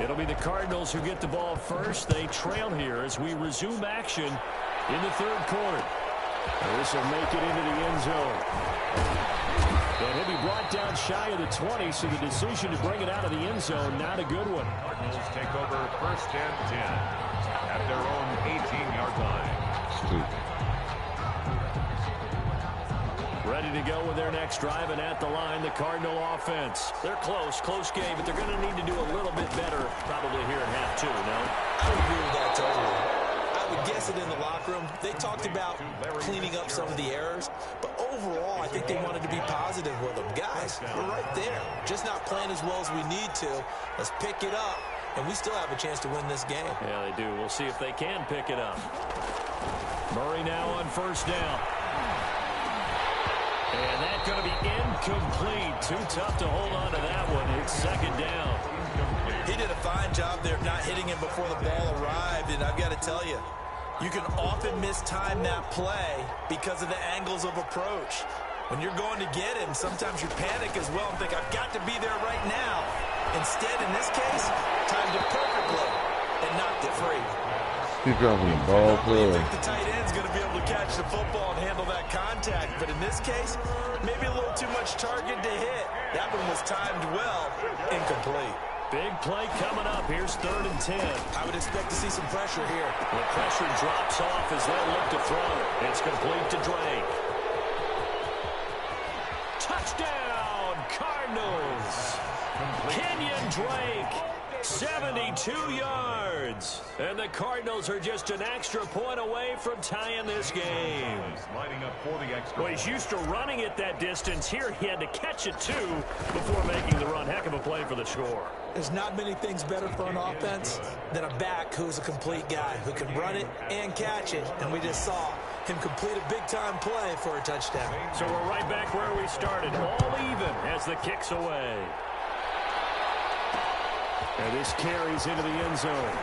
It'll be the Cardinals who get the ball first. They trail here as we resume action in the third quarter. This will make it into the end zone. And he'll be brought down shy of the 20, so the decision to bring it out of the end zone, not a good one. Cardinals take over 1st and 10 at their own 18-yard line. Ready to go with their next drive, and at the line, the Cardinal offense. They're close game, but they're going to need to do a little bit better probably here in half two, no? I would agree with that totally. I would guess it in the locker room. They talked about cleaning up some of the errors, but overall, I think they wanted to be positive with them. Guys, we're right there. Just not playing as well as we need to. Let's pick it up, and we still have a chance to win this game. Yeah, they do. We'll see if they can pick it up. Murray now on first down. And that's going to be incomplete. Too tough to hold on to that one. It's second down. He did a fine job there of not hitting him before the ball arrived, and I've got to tell you, you can often mistime that play because of the angles of approach. When you're going to get him, sometimes you panic as well and think, I've got to be there right now. Instead, in this case, timed it perfectly and knocked it free. He's dropping the ball play. I think the tight end's going to be able to catch the football and handle that contact. But in this case, maybe a little too much target to hit. That one was timed well. Incomplete. Big play coming up. Here's 3rd and 10. I would expect to see some pressure here. The pressure drops off as they look to throw. It's complete to Drake. Touchdown, Cardinals. Kenyon Drake, 72 yards. And the Cardinals are just an extra point away from tying this game. Lining up for the extra. Well, he's used to running it that distance. Here he had to catch it, too, before making the run. Heck of a play for the score. There's not many things better for an offense than a back who's a complete guy, who can run it and catch it. And we just saw him complete a big-time play for a touchdown. So we're right back where we started, all even as the kick's away. And this carries into the end zone.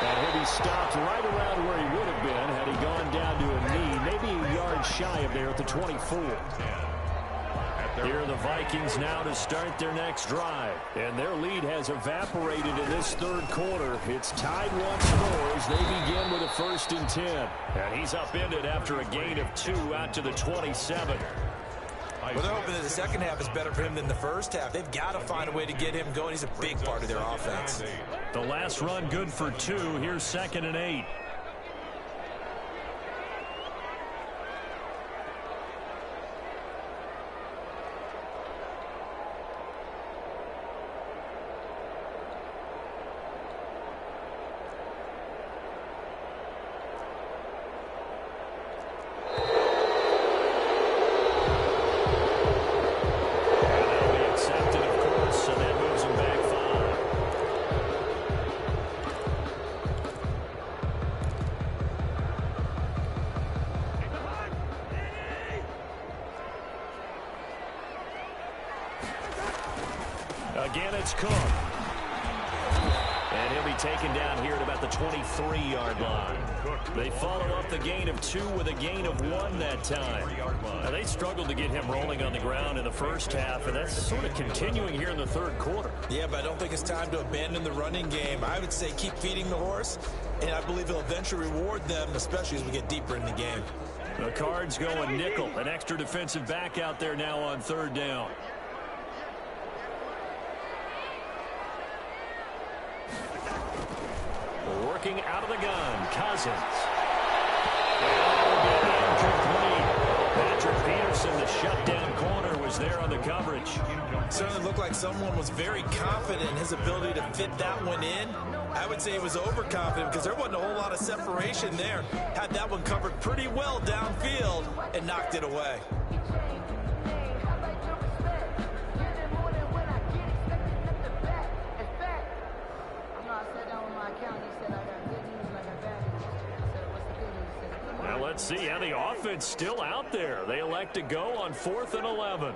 And he'll be stopped right around where he would have been had he gone down to a knee, maybe a yard shy of there at the 24. Here are the Vikings now to start their next drive. And their lead has evaporated in this 3rd quarter. It's tied once more as they begin with a 1st and 10. And he's upended after a gain of 2 out to the 27. Well, they're hoping that the second half is better for him than the first half. They've got to find a way to get him going. He's a big part of their offense. The last run good for 2. Here's 2nd and 8. Again, it's Cook. And he'll be taken down here at about the 23-yard line. They follow up the gain of 2 with a gain of 1 that time. Now, they struggled to get him rolling on the ground in the first half, and that's sort of continuing here in the 3rd quarter. Yeah, but I don't think it's time to abandon the running game. I would say keep feeding the horse, and I believe he'll eventually reward them, especially as we get deeper in the game. The Cards going nickel. An extra defensive back out there now on 3rd down. Working out of the gun, Cousins. Patrick Peterson, the shutdown corner, was there on the coverage. Certainly looked like someone was very confident in his ability to fit that one in. I would say he was overconfident because there wasn't a whole lot of separation there. Had that one covered pretty well downfield and knocked it away. Let's see how the offense still out there. They elect to go on 4th and 11.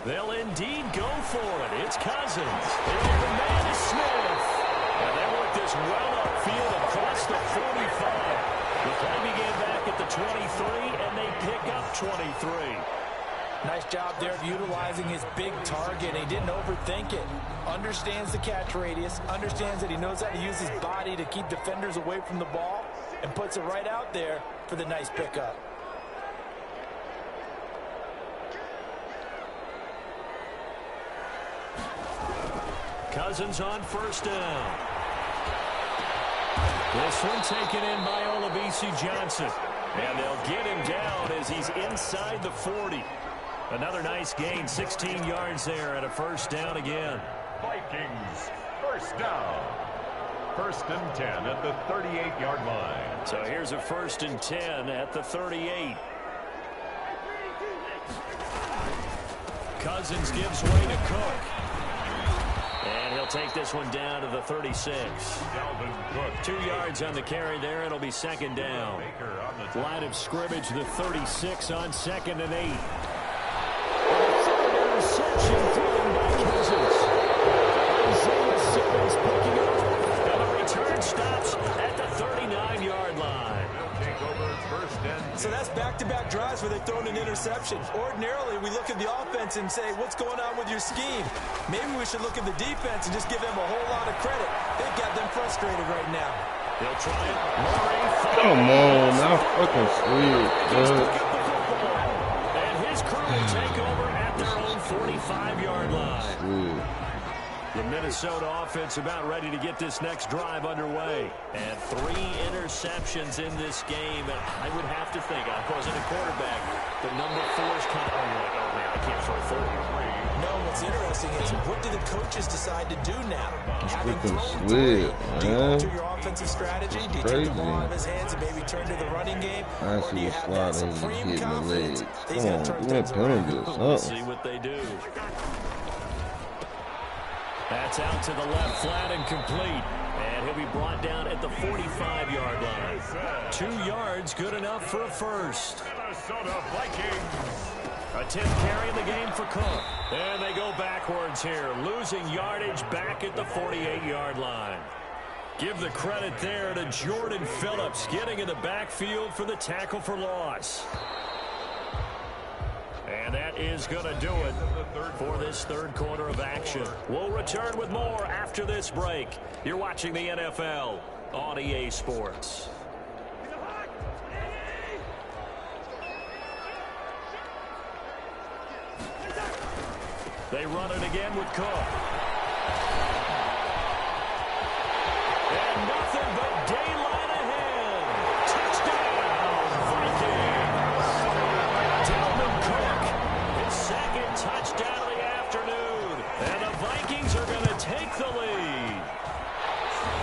They'll indeed go for it. It's Cousins. And the man is Smith. And they work this well upfield across the 45. The play began back at the 23, and they pick up 23. Nice job there of utilizing his big target. He didn't overthink it. Understands the catch radius. Understands that he knows how to use his body to keep defenders away from the ball. And puts it right out there for the nice pickup. Cousins on 1st down. This one taken in by Olabisi Johnson. And they'll get him down as he's inside the 40. Another nice gain, 16 yards there at a 1st down again. Vikings, 1st down. 1st and 10 at the 38-yard line. So here's a 1st and 10 at the 38. Cousins gives way to Cook. And he'll take this one down to the 36. 2 yards on the carry there. It'll be 2nd down. Line of scrimmage, the 36 on 2nd and 8. Interception thrown by Cousins. Isaiah Simmons picking it up. And the return stops at the 39-yard line. Take over 1st and 10. So that's back-to-back drives where they throw interception. Ordinarily, we look at the offense and say, what's going on with your scheme? Maybe we should look at the defense and just give them a whole lot of credit. They've got them frustrated right now. They'll try it. Come on, now fucking sweet, dude. And his crew will take over at their own 45-yard line. Sweet. The Minnesota offense about ready to get this next drive underway. And 3 interceptions in this game. And I would have to think, of course, in a quarterback, the number 4 is kind of, oh man, I can't throw 4. No, what's interesting is what do the coaches decide to do now? Having thrown 3, do you alter your offensive strategy? Do you take the ball out of his hands and maybe turn to the running game? Or do you have that supreme confidence? He's going to turn things around. Let's see what they do. That's out to the left, flat and complete. And he'll be brought down at the 45-yard line. 2 yards, good enough for a first. Minnesota Vikings. A 10th carry in the game for Cook. And they go backwards here, losing yardage back at the 48-yard line. Give the credit there to Jordan Phillips, getting in the backfield for the tackle for loss. And that is going to do it for this third quarter of action. We'll return with more after this break. You're watching the NFL on EA Sports. They run it again with Cook. And nothing but daylight ahead. Touchdown, Vikings. Dalvin Cook, his second touchdown of the afternoon. And the Vikings are going to take the lead.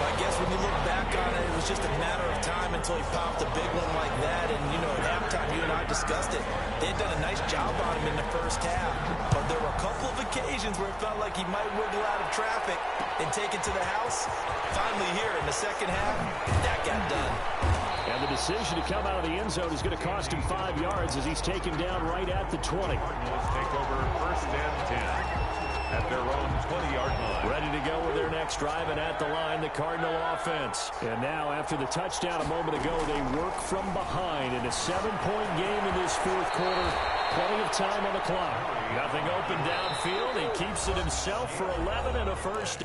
I guess when you look back on it, it was just a matter of time until he popped a big one like that. And, you know, at halftime, you and I discussed it. They had done a nice job on him in the first half. But there were a couple of occasions where it felt like he might wiggle out of traffic and take it to the house. Finally here in the second half, that got done. And the decision to come out of the end zone is going to cost him 5 yards as he's taken down right at the 20. Cardinals take over first and 10 at their own 20-yard line. Ready to go with their next drive, and at the line, the Cardinal offense. And now, after the touchdown a moment ago, they work from behind in a 7-point game in this fourth quarter. Plenty of time on the clock. Nothing open downfield. He keeps it himself for 11 and a first.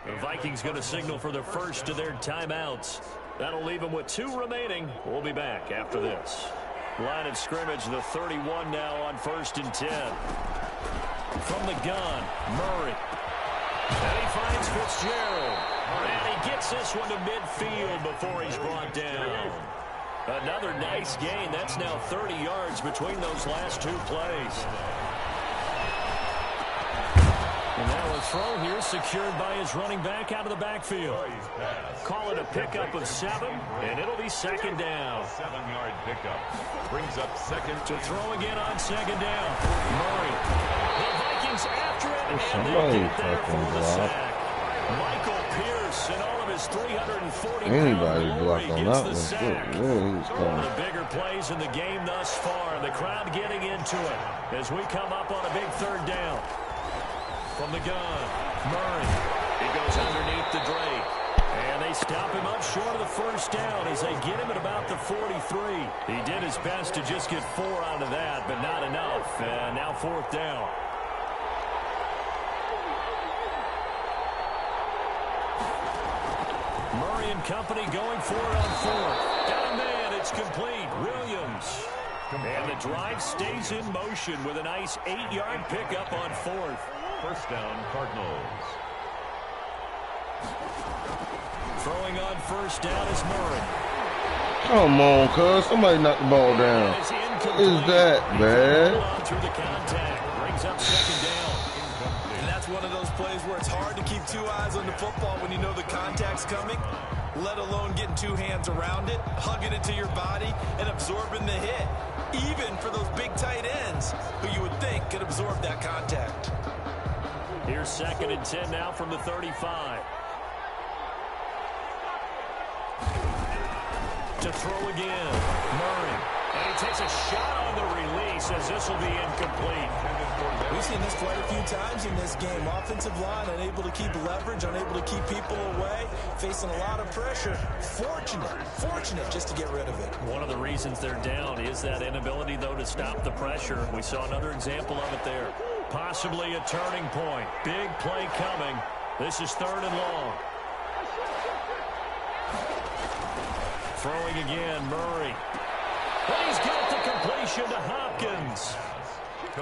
The Vikings going to signal for the first of their timeouts. That'll leave them with 2 remaining. We'll be back after this. Line of scrimmage, the 31 now on first and 10. From the gun, Murray. And he finds Fitzgerald. And he gets this one to midfield before he's brought down. Another nice gain. That's now 30 yards between those last 2 plays. And now a throw here secured by his running back out of the backfield. Call it a pickup of 7, and it'll be second down. 7-yard pickup brings up second. To throw again on second down. Murray. The Vikings after it, and Somebody they get there for fucking the block. sack. Michael Pierce and all of his 340 Anybody block glory on gets that the one. sack. Good, yeah, he was One of coming. the bigger plays in the game thus far. The crowd getting into it as we come up on a big third down. From the gun, Murray. He goes underneath the Drake. And they stop him up short of the first down as they get him at about the 43. He did his best to just get 4 out of that, but not enough. And now fourth down. Murray and company going for it on 4th. Got a man, it's complete. Williams. And the drive stays in motion with a nice 8-yard pickup on 4th. First down, Cardinals. Throwing on first down is Murray. Come on, cuz. Somebody knocked the ball down. Is Is that bad? Through the contact. Brings up second down. And that's one of those plays where it's hard to keep 2 eyes on the football when you know the contact's coming, let alone getting 2 hands around it, hugging it to your body, and absorbing the hit. Even for those big tight ends who you would think could absorb that contact. Here's second and 10 now from the 35. To throw again. Murray. And he takes a shot on the release as this will be incomplete. We've seen this quite a few times in this game. Offensive line unable to keep leverage, unable to keep people away, facing a lot of pressure. Fortunate just to get rid of it. One of the reasons they're down is that inability, though, to stop the pressure. We saw another example of it there. Possibly a turning point. Big play coming. This is 3rd and long. Throwing again, Murray. And he's got the completion to Hopkins.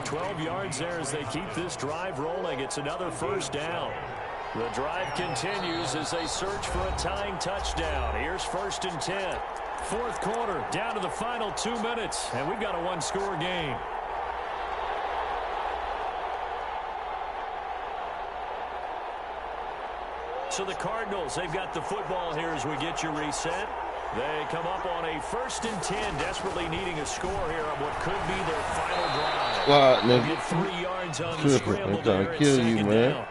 12 yards there as they keep this drive rolling. It's another 1st down. The drive continues as they search for a tying touchdown. Here's 1st and 10. 4th quarter, down to the final 2 minutes, and we've got a 1-score game. So the Cardinals, they've got the football here as we get you reset. They come up on a 1st and 10, desperately needing a score here on what could be their final drive. Get 3 yards on the scramble there. It's 2nd down.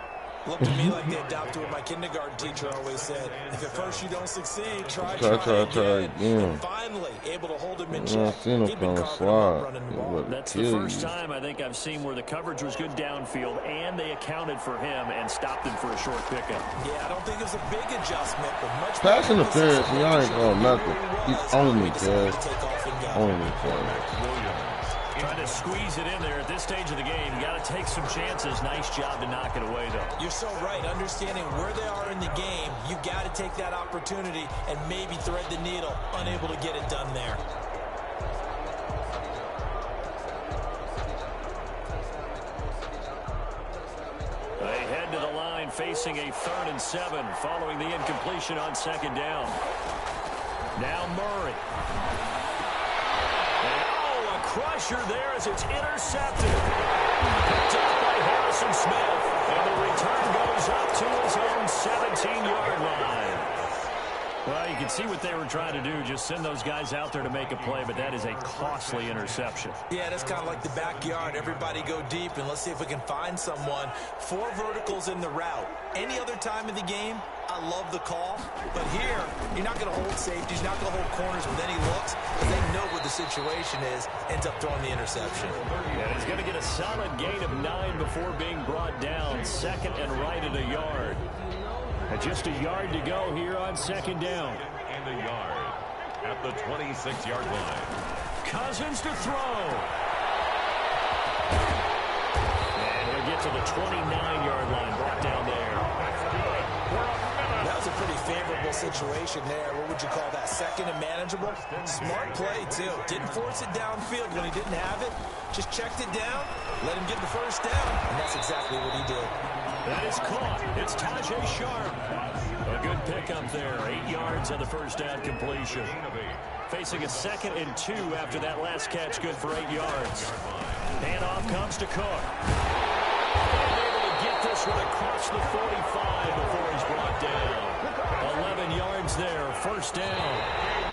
Looked to me like they adopted what my kindergarten teacher always said. If at first you don't succeed, try again. And finally, able to hold him in check. That's the first time I think I've seen where the coverage was good downfield and they accounted for him and stopped him for a short pickup. Yeah, I don't think it was a big adjustment, but much pass interference, y'all ain't going nothing. He's on me, Chaz. On me, Chaz. Trying to squeeze it in there at this stage of the game. You got to take some chances. Nice job to knock it away, though. You're so right. Understanding where they are in the game, you got to take that opportunity and maybe thread the needle. Unable to get it done there. They head to the line facing a 3rd and 7 following the incompletion on 2nd down. Now Murray. Crusher there as it's intercepted. Picked up by Harrison Smith. And the return goes up to his own 17-yard line. Well, you can see what they were trying to do, just send those guys out there to make a play, but that is a costly interception. Yeah, that's kind of like the backyard. Everybody go deep, and let's see if we can find someone. 4 verticals in the route. Any other time of the game, I love the call. But here, you're not going to hold safeties, you're not going to hold corners with any looks, because they know what the situation is, ends up throwing the interception. And he's going to get a solid gain of 9 before being brought down. 2nd and right at a yard. And just a yard to go here on 2nd down. And a yard at the 26-yard line. Cousins to throw. And he'll get to the 29-yard line, brought down there. That was a pretty favorable situation there. What would you call that? 2nd and manageable? Smart play, too. Didn't force it downfield when he didn't have it. Just checked it down, let him get the 1st down, and that's exactly what he did. That is caught. It's Tajay Sharp. A good pickup there. 8 yards on the 1st down completion. Facing a 2nd and 2 after that last catch, good for 8 yards. Handoff comes to Cook. And able to get this one across the 45 before he's brought down. 11 yards there, 1st down.